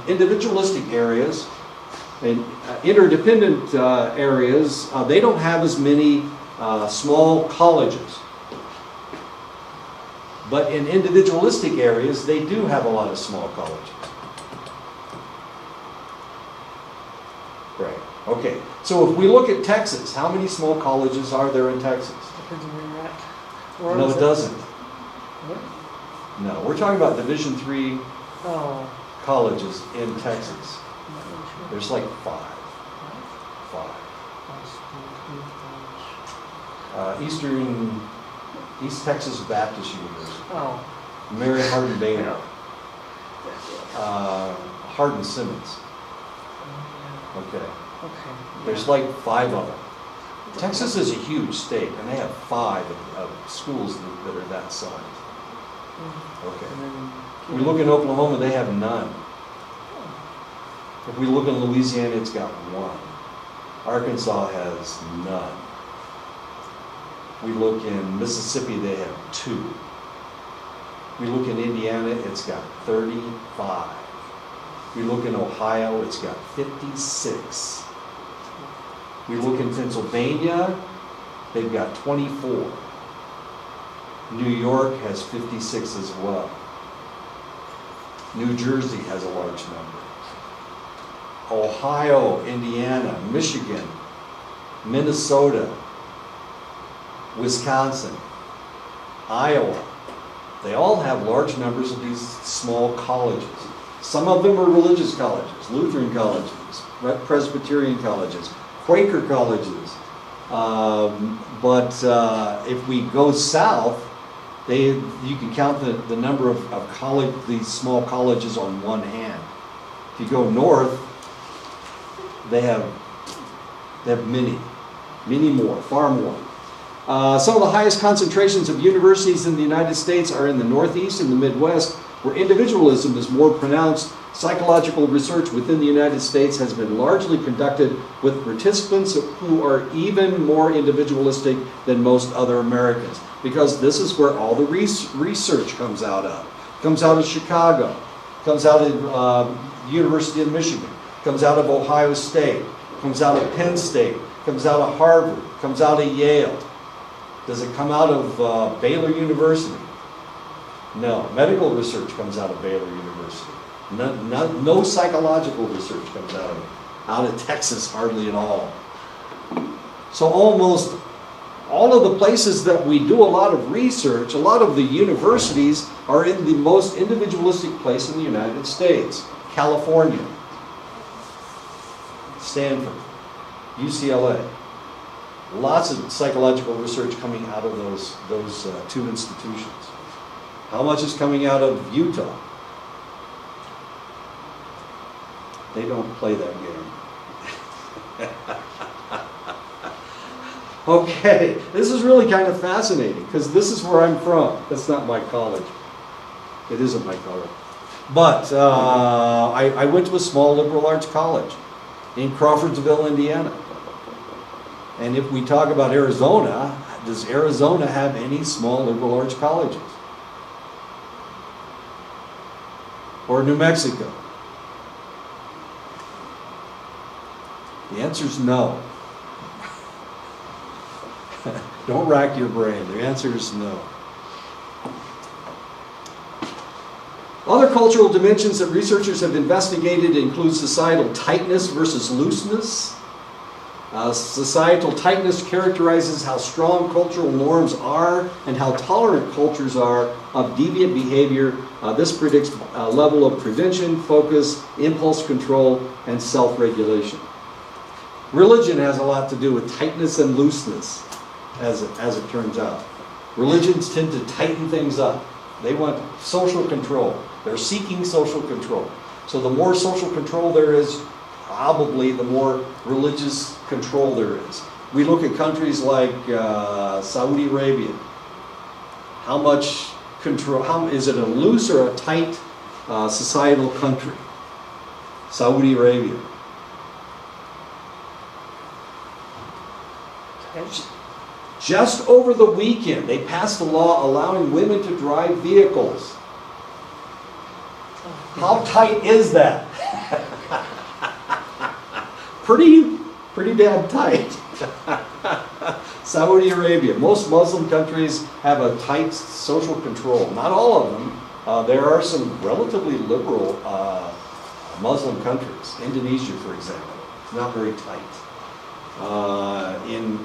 individualistic areas, in interdependent areas, they don't have as many small colleges. But in individualistic areas, they do have a lot of small colleges. Right. Okay. So if we look at Texas, how many small colleges are there in Texas? Depends on where you're at. No, it doesn't. What? No, we're talking about Division III Oh. colleges in Texas. I'm not really sure. There's like 5. East Texas Baptist University. Oh. Mary Hardin Baylor. Hardin Simmons. Okay. Okay. There's like 5 of them. Texas is a huge state, and they have 5 of schools that are that size. Okay. And then, If we look in Oklahoma, they have none. If we look in Louisiana, it's got 1. Arkansas has none. We look in Mississippi, they have 2. We look in Indiana, it's got 35. We look in Ohio, it's got 56. We look in Pennsylvania, they've got 24. New York has 56 as well. New Jersey has a large number. Ohio, Indiana, Michigan, Minnesota, Wisconsin, Iowa, they all have large numbers of these small colleges. Some of them are religious colleges, Lutheran colleges, Presbyterian colleges, Quaker colleges. But if we go south, you can count the number of these small colleges on one hand. If you go north, they have many more, far more. Some of the highest concentrations of universities in the United States are in the Northeast and the Midwest, where individualism is more pronounced. Psychological research within the United States has been largely conducted with participants who are even more individualistic than most other Americans, because this is where all the research comes out of. It comes out of Chicago, comes out of University of Michigan, comes out of Ohio State, comes out of Penn State, comes out of Harvard, comes out of Yale. Does it come out of Baylor University? No. Medical research comes out of Baylor University. No psychological research comes out of Texas, hardly at all. So almost all of the places that we do a lot of research, a lot of the universities are in the most individualistic place in the United States. California, Stanford, UCLA. Lots of psychological research coming out of those 2 institutions. How much is coming out of Utah? They don't play that game. Okay, this is really kind of fascinating because this is where I'm from. That's not my college. It isn't my college. But I went to a small liberal arts college in Crawfordsville, Indiana. And if we talk about Arizona, does Arizona have any small liberal arts colleges? Or New Mexico? The answer is no. Don't rack your brain. The answer is no. Other cultural dimensions that researchers have investigated include societal tightness versus looseness. Societal tightness characterizes how strong cultural norms are and how tolerant cultures are of deviant behavior. This predicts a level of prevention, focus, impulse control, and self-regulation. Religion has a lot to do with tightness and looseness, as it turns out. Religions tend to tighten things up. They want social control. They're seeking social control. So the more social control there is, probably the more religious control there is. We look at countries like Saudi Arabia. How much control, is it a loose or a tight societal country? Saudi Arabia. Just over the weekend, they passed a law allowing women to drive vehicles. How tight is that? Pretty damn tight. Saudi Arabia. Most Muslim countries have a tight social control. Not all of them. There are some relatively liberal Muslim countries. Indonesia, for example, not very tight. In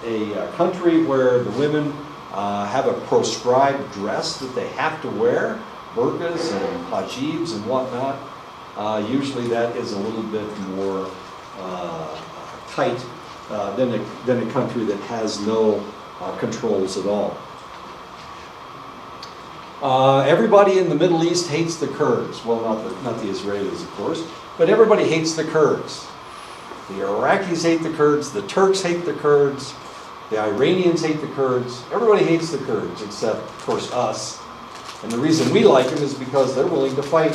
a country where the women have a proscribed dress that they have to wear, burqas and hijabs and whatnot, usually that is a little bit more tight than a country that has no controls at all. Everybody in the Middle East hates the Kurds. Well, not the Israelis, of course, but everybody hates the Kurds. The Iraqis hate the Kurds, the Turks hate the Kurds, the Iranians hate the Kurds. Everybody hates the Kurds, except, of course, us. And the reason we like them is because they're willing to fight.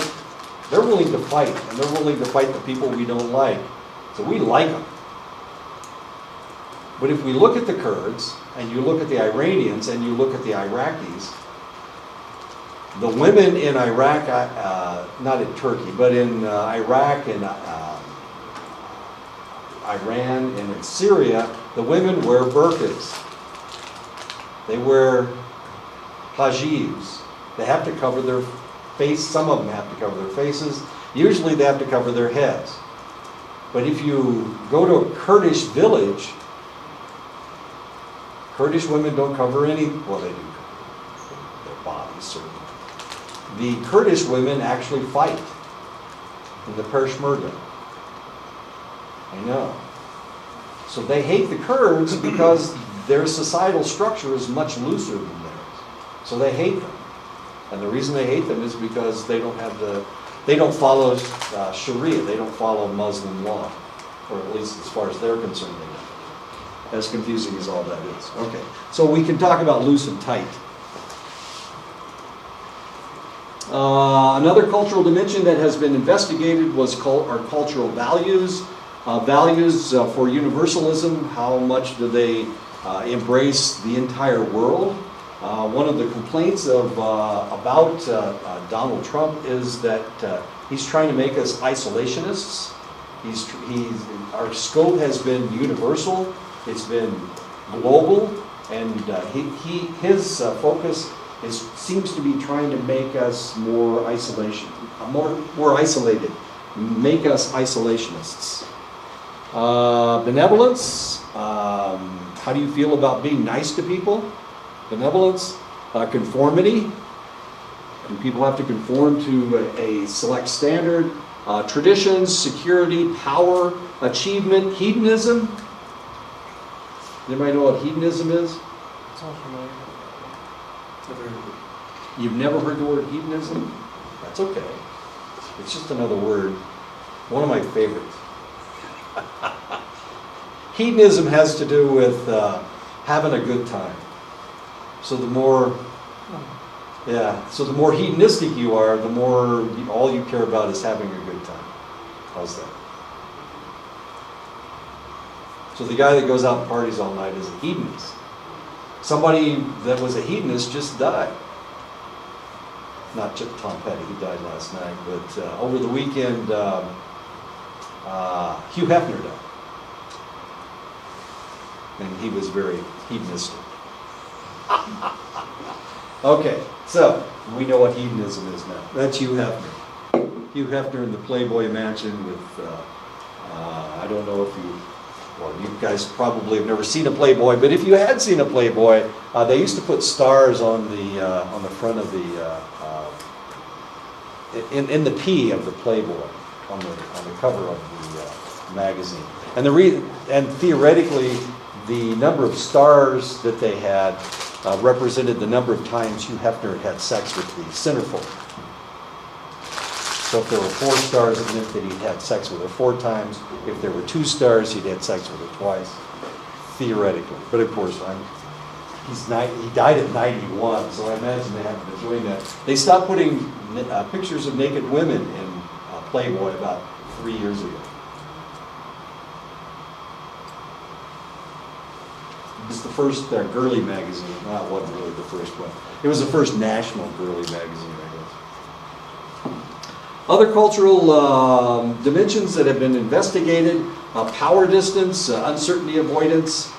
They're willing to fight, and they're willing to fight the people we don't like. So we like them. But if we look at the Kurds, and you look at the Iranians, and you look at the Iraqis, the women in Iraq, not in Turkey, but in Iraq and Iran and in Syria, the women wear burqas. They wear hijabs. They have to cover their face. Some of them have to cover their faces. Usually they have to cover their heads. But if you go to a Kurdish village, Kurdish women don't cover any, well, they do cover their bodies, certainly. The Kurdish women actually fight in the Peshmerga. I know. So they hate the Kurds because their societal structure is much looser than theirs. So they hate them. And the reason they hate them is because they don't follow Sharia, they don't follow Muslim law, or at least as far as they're concerned, they don't. As confusing as all that is. Okay, so we can talk about loose and tight. Another cultural dimension that has been investigated was our cultural values. Values for universalism, how much do they embrace the entire world? One of the complaints about Donald Trump is that he's trying to make us isolationists. Our scope has been universal, it's been global, and his focus seems to be trying to make us more isolated, make us isolationists. Benevolence, how do you feel about being nice to people? Benevolence, conformity, and people have to conform to a select standard. Traditions, security, power, achievement, hedonism. Anybody know what hedonism is? Sounds familiar. You've never heard the word hedonism? That's okay. It's just another word. One of my favorites. Hedonism has to do with having a good time. So the more hedonistic you are, the more all you care about is having a good time. How's that? So the guy that goes out and parties all night is a hedonist. Somebody that was a hedonist just died. Not just Tom Petty, he died last night, but over the weekend, Hugh Hefner died. And he was very hedonistic. Okay, so we know what hedonism is now. That's Hugh Hefner. Hugh Hefner in the Playboy Mansion with, I don't know if you guys probably have never seen a Playboy, but if you had seen a Playboy, they used to put stars on the front of in the P of the Playboy, on the cover of the magazine. And theoretically, the number of stars that they had represented the number of times Hugh Hefner had sex with the centerfold. So if there were 4 stars, it meant that he'd had sex with her 4 times. If there were 2 stars, he'd had sex with her twice, theoretically. But of course, he died at 91, so I imagine they haven't been doing that. They stopped putting pictures of naked women in Playboy about 3 years ago. It was the first girly magazine. Well, it wasn't really the first one. It was the first national girly magazine, I guess. Other cultural dimensions that have been investigated: power distance, uncertainty avoidance,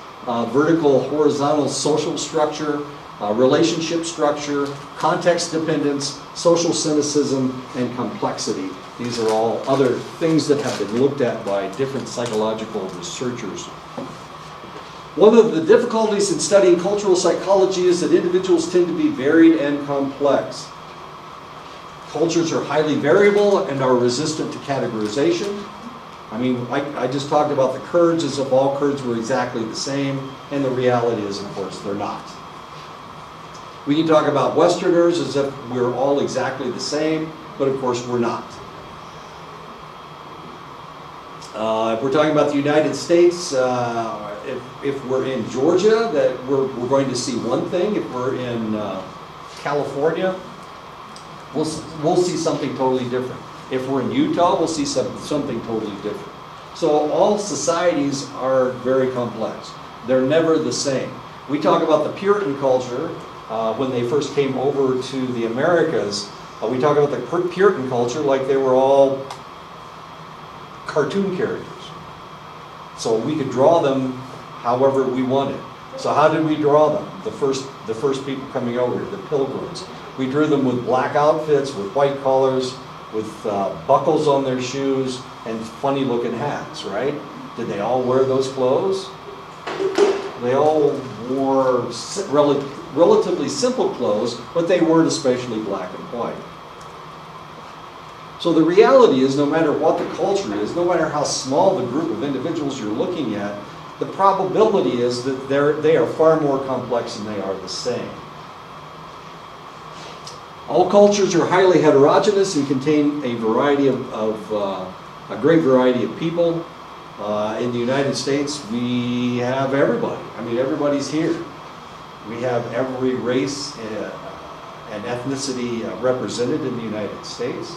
vertical, horizontal social structure, relationship structure, context dependence, social cynicism, and complexity. These are all other things that have been looked at by different psychological researchers. One of the difficulties in studying cultural psychology is that individuals tend to be varied and complex. Cultures are highly variable and are resistant to categorization. I mean, I just talked about the Kurds as if all Kurds were exactly the same, and the reality is, of course, they're not. We can talk about Westerners as if we're all exactly the same, but of course we're not. If we're talking about the United States, if we're in Georgia, that we're going to see one thing. If we're in California, we'll see something totally different. If we're in Utah, we'll see something totally different. So all societies are very complex. They're never the same. We talk about the Puritan culture when they first came over to the Americas. We talk about the Puritan culture like they were all cartoon characters. So we could draw them however we wanted. So how did we draw them? The first people coming over here, the Pilgrims. We drew them with black outfits, with white collars, with buckles on their shoes, and funny looking hats, right? Did they all wear those clothes? They all wore relatively simple clothes, but they weren't especially black and white. So the reality is, no matter what the culture is, no matter how small the group of individuals you're looking at, the probability is that they are far more complex than they are the same. All cultures are highly heterogeneous and contain a great variety of people. In the United States, we have everybody. I mean, everybody's here. We have every race and ethnicity represented in the United States.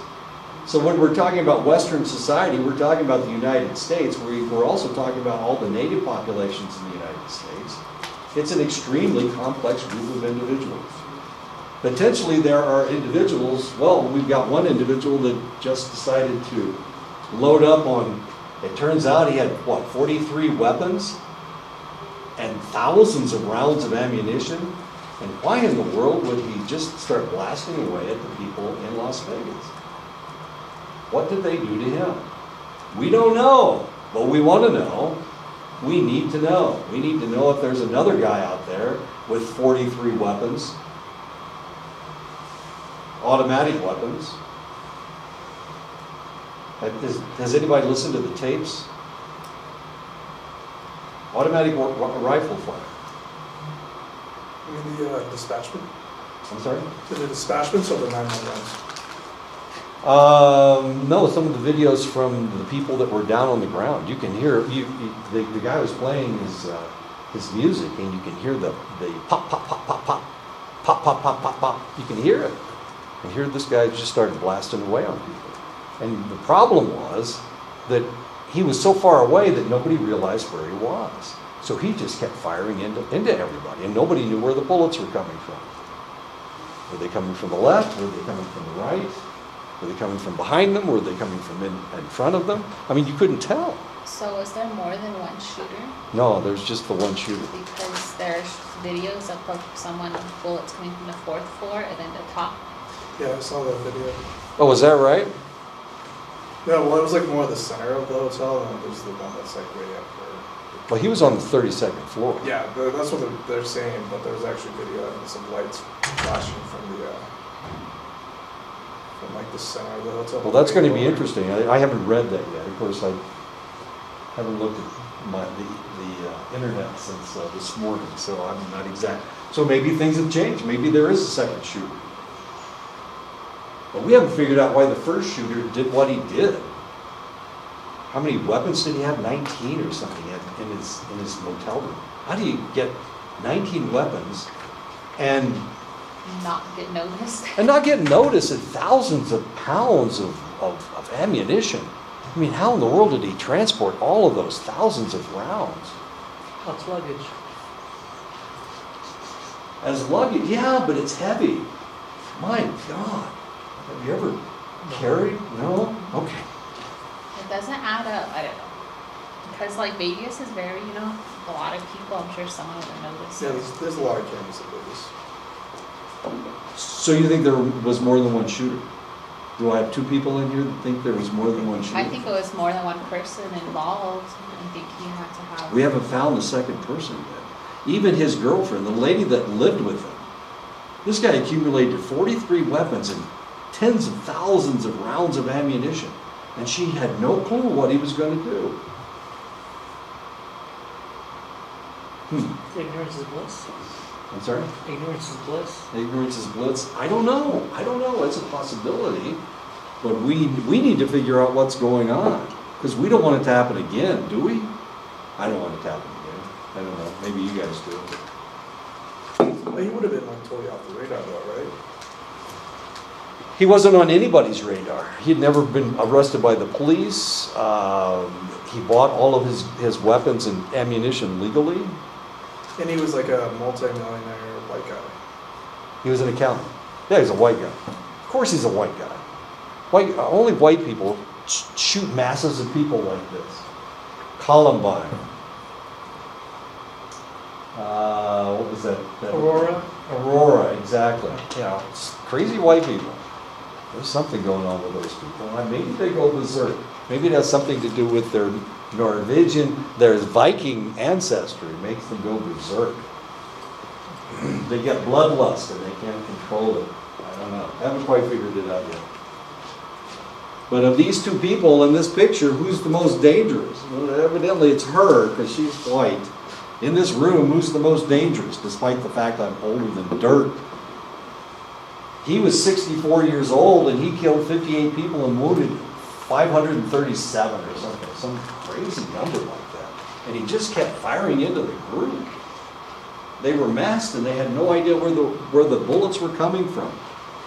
So when we're talking about Western society, we're talking about the United States. We're also talking about all the native populations in the United States. It's an extremely complex group of individuals. Potentially there are individuals, well, we've got one individual that just decided to load up on, it turns out he had, 43 weapons and thousands of rounds of ammunition. And why in the world would he just start blasting away at the people in Las Vegas? What did they do to him? We don't know, but we want to know. We need to know. We need to know if there's another guy out there with 43 weapons, automatic weapons. Has anybody listened to the tapes? Automatic rifle fire. You mean the dispatchment? I'm sorry? The dispatchments or the 911s? No, some of the videos from the people that were down on the ground. You can hear, the guy was playing his music, and you can hear the pop, pop, pop, pop, pop, pop, pop, pop, pop, pop. You can hear it. And here this guy just started blasting away on people. And the problem was that he was so far away that nobody realized where he was. So he just kept firing into everybody, and nobody knew where the bullets were coming from. Were they coming from the left? Were they coming from the right? Were they coming from behind them? Were they coming from in front of them? I mean, you couldn't tell. So was there more than one shooter? No, there's just the one shooter. Because there's videos of someone with bullets coming from the 4th floor and then the top. Yeah, I saw that video. Oh, is that right? No, well, it was like more the center of the hotel, and then there's the one that's like way up there. Well, he was on the 32nd floor. Yeah, that's what they're saying, but there's actually video and some lights flashing from like the center of the hotel. Well, that's going to be interesting. I haven't read that yet. Of course, I haven't looked at the internet since this morning, so I'm not exact. So maybe things have changed. Maybe there is a second shooter. But we haven't figured out why the first shooter did what he did. How many weapons did he have? 19 or something in his motel room. How do you get 19 weapons and Not get noticed. not get noticed at thousands of pounds of ammunition? I mean, how in the world did he transport all of those thousands of rounds? That's luggage. As luggage? Yeah, but it's heavy. My God. Have you ever carried? No? Okay. It doesn't add up. I don't know. Because like Vegas is very, a lot of people. I'm sure someone would notice. Yeah, there's a lot of cameras in Vegas. So you think there was more than one shooter? Do I have two people in here that think there was more than one shooter? I think it was more than one person involved. I think he had to have. We haven't found the second person yet. Even his girlfriend, the lady that lived with him, this guy accumulated 43 weapons and tens of thousands of rounds of ammunition. And she had no clue what he was going to do. Ignorance is bliss. I'm sorry? Ignorance is bliss. Ignorance is bliss. I don't know. It's a possibility. But we need to figure out what's going on. Because we don't want it to happen again, do we? I don't want it to happen again. I don't know. Maybe you guys do. Well, he would have been like totally off the radar though, right? He wasn't on anybody's radar. He'd never been arrested by the police. He bought all of his weapons and ammunition legally. And he was like a multi-millionaire white guy. He was an accountant. Yeah, he's a white guy. Of course he's a white guy. Only white people shoot masses of people like this. Columbine. What was that? Aurora, exactly. Yeah, it's crazy white people. There's something going on with those people. Maybe they go berserk. Maybe it has something to do with their Norwegian, their Viking ancestry. It makes them go berserk. They get bloodlust and they can't control it. I don't know. Haven't quite figured it out yet. But of these two people in this picture, who's the most dangerous? Well, evidently it's her, because she's white. In this room, who's the most dangerous, despite the fact I'm older than dirt? He was 64 years old, and he killed 58 people and wounded 537 or something, some crazy number like that. And he just kept firing into the group. They were masked, and they had no idea where the bullets were coming from.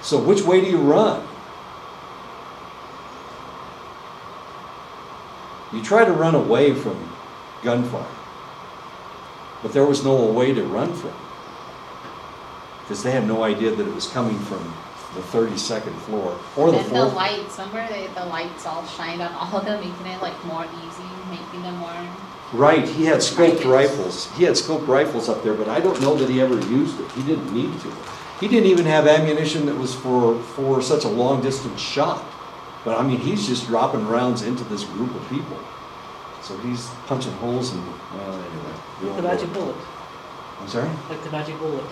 So which way do you run? You try to run away from gunfire, but there was no way to run from, because they had no idea that it was coming from the 32nd floor or the And then fourth. the lights, remember the lights all shined on all of them, making it like more easy, making them more. Right, he had scoped rifles. He had scoped rifles up there, but I don't know that he ever used it. He didn't need to. He didn't even have ammunition that was for such a long distance shot. But I mean, he's just dropping rounds into this group of people. So he's punching holes in, well, anyway. we won't The go magic there. bullet. I'm sorry? Like the magic bullet.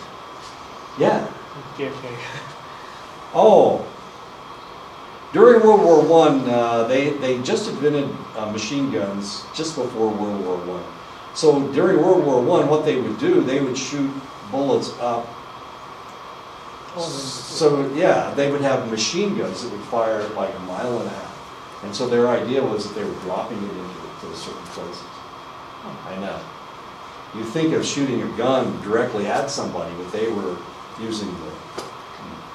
Yeah. Okay. Oh. During World War I, they just invented machine guns just before World War I. So during World War I, what they would do, they would shoot bullets up. So yeah, they would have machine guns that would fire at like a mile and a half. And so their idea was that they were dropping it into certain places. I know. You think of shooting a gun directly at somebody, but they were using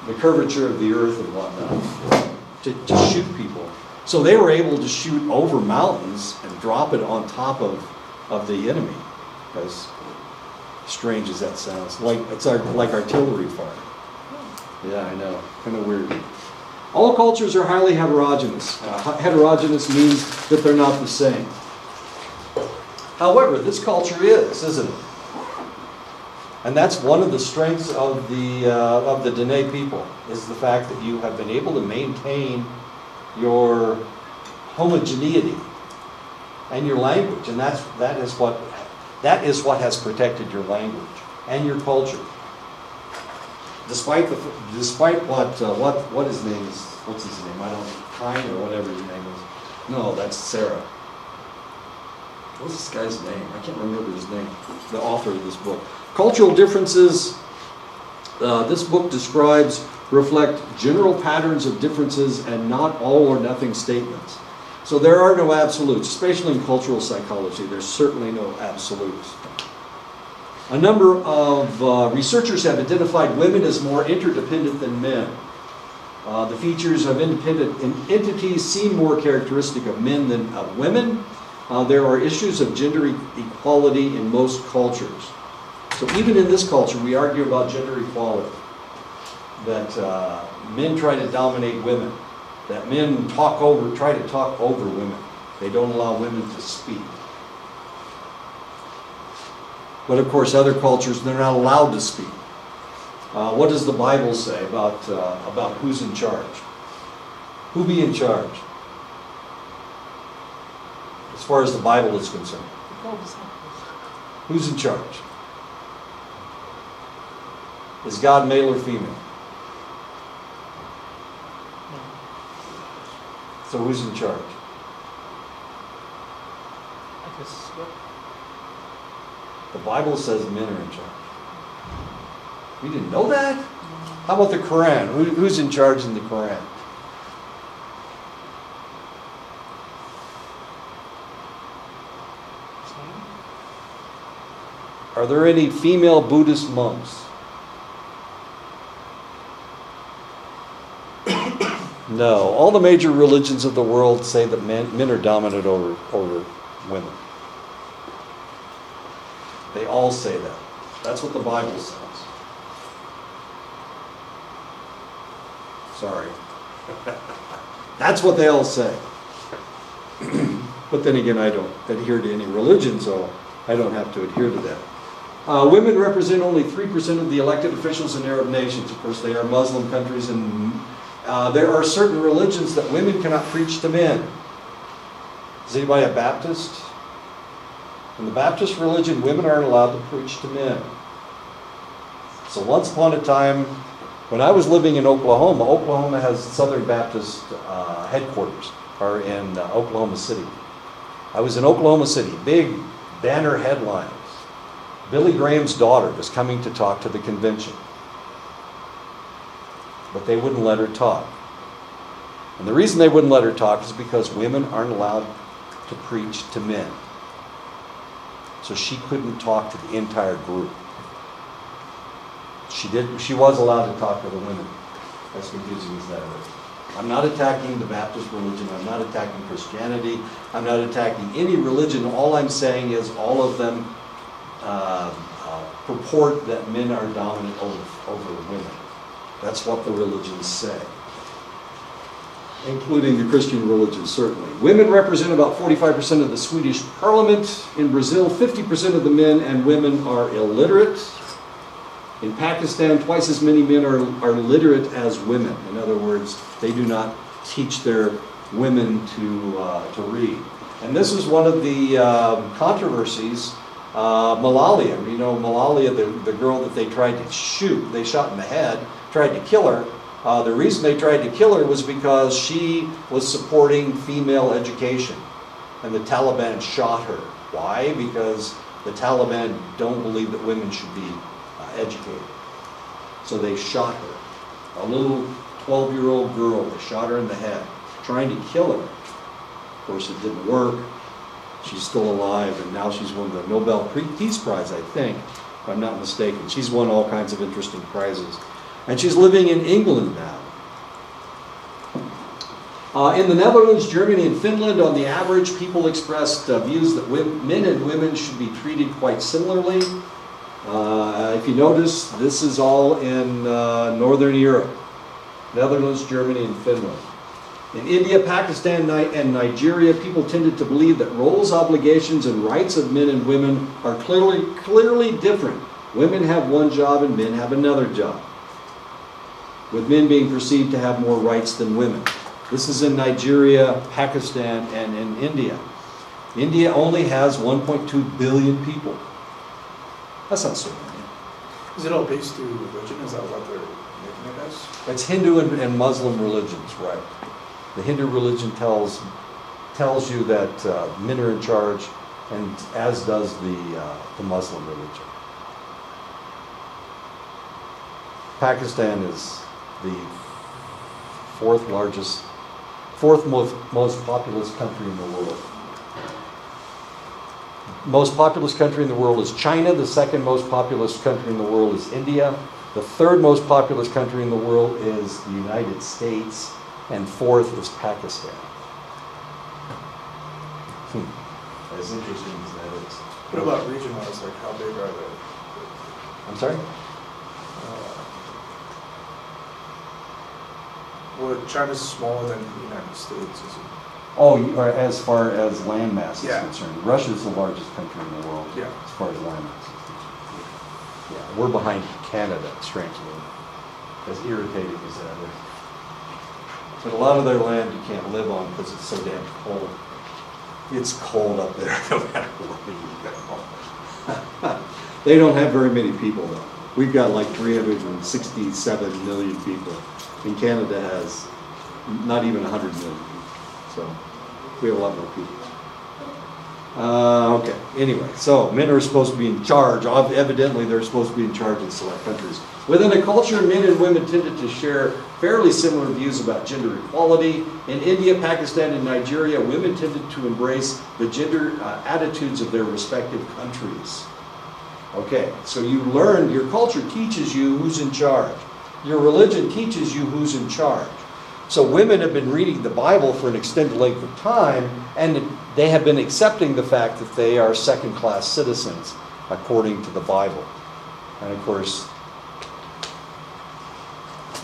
the curvature of the earth and whatnot to shoot people. So they were able to shoot over mountains and drop it on top of the enemy. As strange as that sounds, it's like artillery fire. Yeah, I know. Kind of weird. All cultures are highly heterogeneous. Heterogeneous means that they're not the same. However, this culture is, isn't it? And that's one of the strengths of the Dene people, is the fact that you have been able to maintain your homogeneity and your language, and that is what has protected your language and your culture. Despite what his name is, what's his name? I don't know, Kine or whatever his name is. No, that's Sarah. What's this guy's name? I can't remember his name. The author of this book. Cultural differences, this book reflect general patterns of differences and not all or nothing statements. So there are no absolutes, especially in cultural psychology. There's certainly no absolutes. A number of researchers have identified women as more interdependent than men. The features of independent entities seem more characteristic of men than of women. There are issues of gender equality in most cultures. So even in this culture, we argue about gender equality. That men try to dominate women. That men try to talk over women. They don't allow women to speak. But of course, other cultures, they're not allowed to speak. What does the Bible say about who's in charge? Who be in charge? As far as the Bible is concerned. Who's in charge? Is God male or female? So who's in charge? I guess, yep. The Bible says men are in charge. You didn't know that? How about the Quran? Who's in charge in the Quran? Are there any female Buddhist monks? No. All the major religions of the world say that men are dominant over women. They all say that. That's what the Bible says. Sorry. That's what they all say. But then again, I don't adhere to any religion, so I don't have to adhere to that. Women represent only 3% of the elected officials in Arab nations. Of course, they are Muslim countries, and there are certain religions that women cannot preach to men. Is anybody a Baptist? In the Baptist religion, women aren't allowed to preach to men. So once upon a time, when I was living in Oklahoma, Oklahoma has Southern Baptist headquarters, are in Oklahoma City. I was in Oklahoma City, big banner headlines. Billy Graham's daughter was coming to talk to the convention. But they wouldn't let her talk. And the reason they wouldn't let her talk is because women aren't allowed to preach to men. So she couldn't talk to the entire group. She was allowed to talk to the women. As confusing as that is. I'm not attacking the Baptist religion. I'm not attacking Christianity. I'm not attacking any religion. All I'm saying is all of them purport that men are dominant over women. That's what the religions say. Including the Christian religion, certainly. Women represent about 45% of the Swedish parliament. In Brazil, 50% of the men and women are illiterate. In Pakistan, twice as many men are literate as women. In other words, they do not teach their women to read. And this is one of the controversies. Malalia, you know, Malalia, the girl that they tried to shoot, they shot in the head, tried to kill her. The reason they tried to kill her was because she was supporting female education. And the Taliban shot her. Why? Because the Taliban don't believe that women should be educated. So they shot her. A little 12-year-old girl, they shot her in the head, trying to kill her. Of course, it didn't work. She's still alive, and now she's won the Nobel Peace Prize, I think, if I'm not mistaken. She's won all kinds of interesting prizes. And she's living in England now. In the Netherlands, Germany, and Finland, on the average, people expressed views that men and women should be treated quite similarly. If you notice, this is all in Northern Europe. Netherlands, Germany, and Finland. In India, Pakistan, and Nigeria, people tended to believe that roles, obligations, and rights of men and women are clearly different. Women have one job and men have another job, with men being perceived to have more rights than women. This is in Nigeria, Pakistan, and in India. India only has 1.2 billion people. That's not so many. Is it all based through religion? Is that what they're making it as? It's Hindu and Muslim religions, right? The Hindu religion tells you that men are in charge, and as does the Muslim religion. Pakistan is the fourth most populous country in the world. Most populous country in the world is China. The second most populous country in the world is India. The third most populous country in the world is the United States. And fourth is Pakistan. As interesting as that is. What about region-wise? Like, how big are they? I'm sorry? Well, China's smaller than the United States, is it? Oh, as far as landmass is Yeah. concerned. Russia's the largest country in the world, Yeah. as far as landmass is concerned. Yeah, we're behind Canada, strangely, as irritating as that is. But a lot of their land you can't live on because it's so damn cold. It's cold up there no matter where you go. They don't have very many people though. We've got like 367 million people. And Canada has not even 100 million people. So we have a lot more people. Okay, anyway, so men are supposed to be in charge. Evidently, they're supposed to be in charge in select countries. Within a culture, men and women tended to share fairly similar views about gender equality. In India, Pakistan, and Nigeria, women tended to embrace the gender attitudes of their respective countries. Okay, so you learn, your culture teaches you who's in charge. Your religion teaches you who's in charge. So women have been reading the Bible for an extended length of time, and they have been accepting the fact that they are second-class citizens according to the Bible. And of course,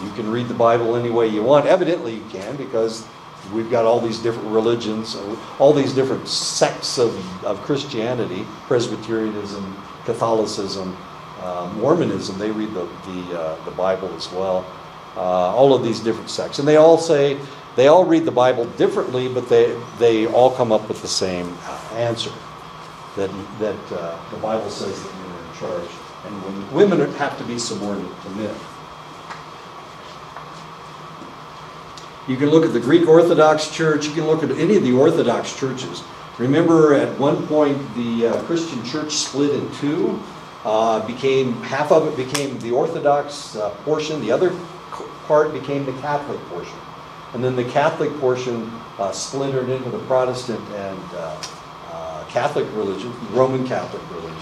you can read the Bible any way you want. Evidently you can, because we've got all these different religions, all these different sects of Christianity, Presbyterianism, Catholicism, Mormonism, they read the Bible as well. All of these different sects. And they all read the Bible differently, but they all come up with the same answer. That the Bible says that men are in charge. And when women have to be subordinate to men. You can look at the Greek Orthodox Church. You can look at any of the Orthodox churches. Remember, at one point, the Christian church split in two. Half of it became the Orthodox portion. The other part became the Catholic portion. And then the Catholic portion splintered into the Protestant and Catholic religion, Roman Catholic religions.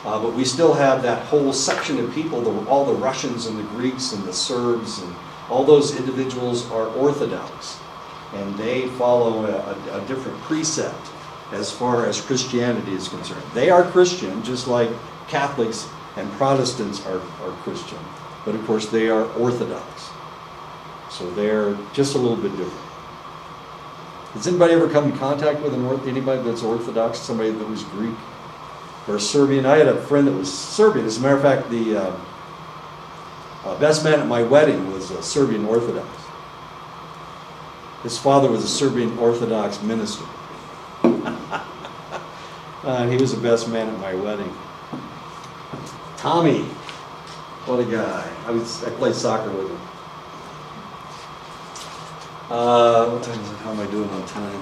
But we still have that whole section of people, all the Russians and the Greeks and the Serbs, and all those individuals are Orthodox. And they follow a different precept as far as Christianity is concerned. They are Christian, just like Catholics and Protestants are Christian. But of course they are Orthodox. So they're just a little bit different. Has anybody ever come in contact with anybody that's Orthodox, somebody that was Greek or Serbian? I had a friend that was Serbian. As a matter of fact, the best man at my wedding was a Serbian Orthodox. His father was a Serbian Orthodox minister. He was the best man at my wedding. Tommy, what a guy. I played soccer with him. What time is it? How am I doing on time?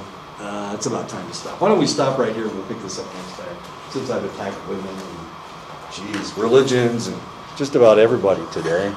It's about time to stop. Why don't we stop right here and we'll pick this up next time. Since I've attacked women and, religions and just about everybody today.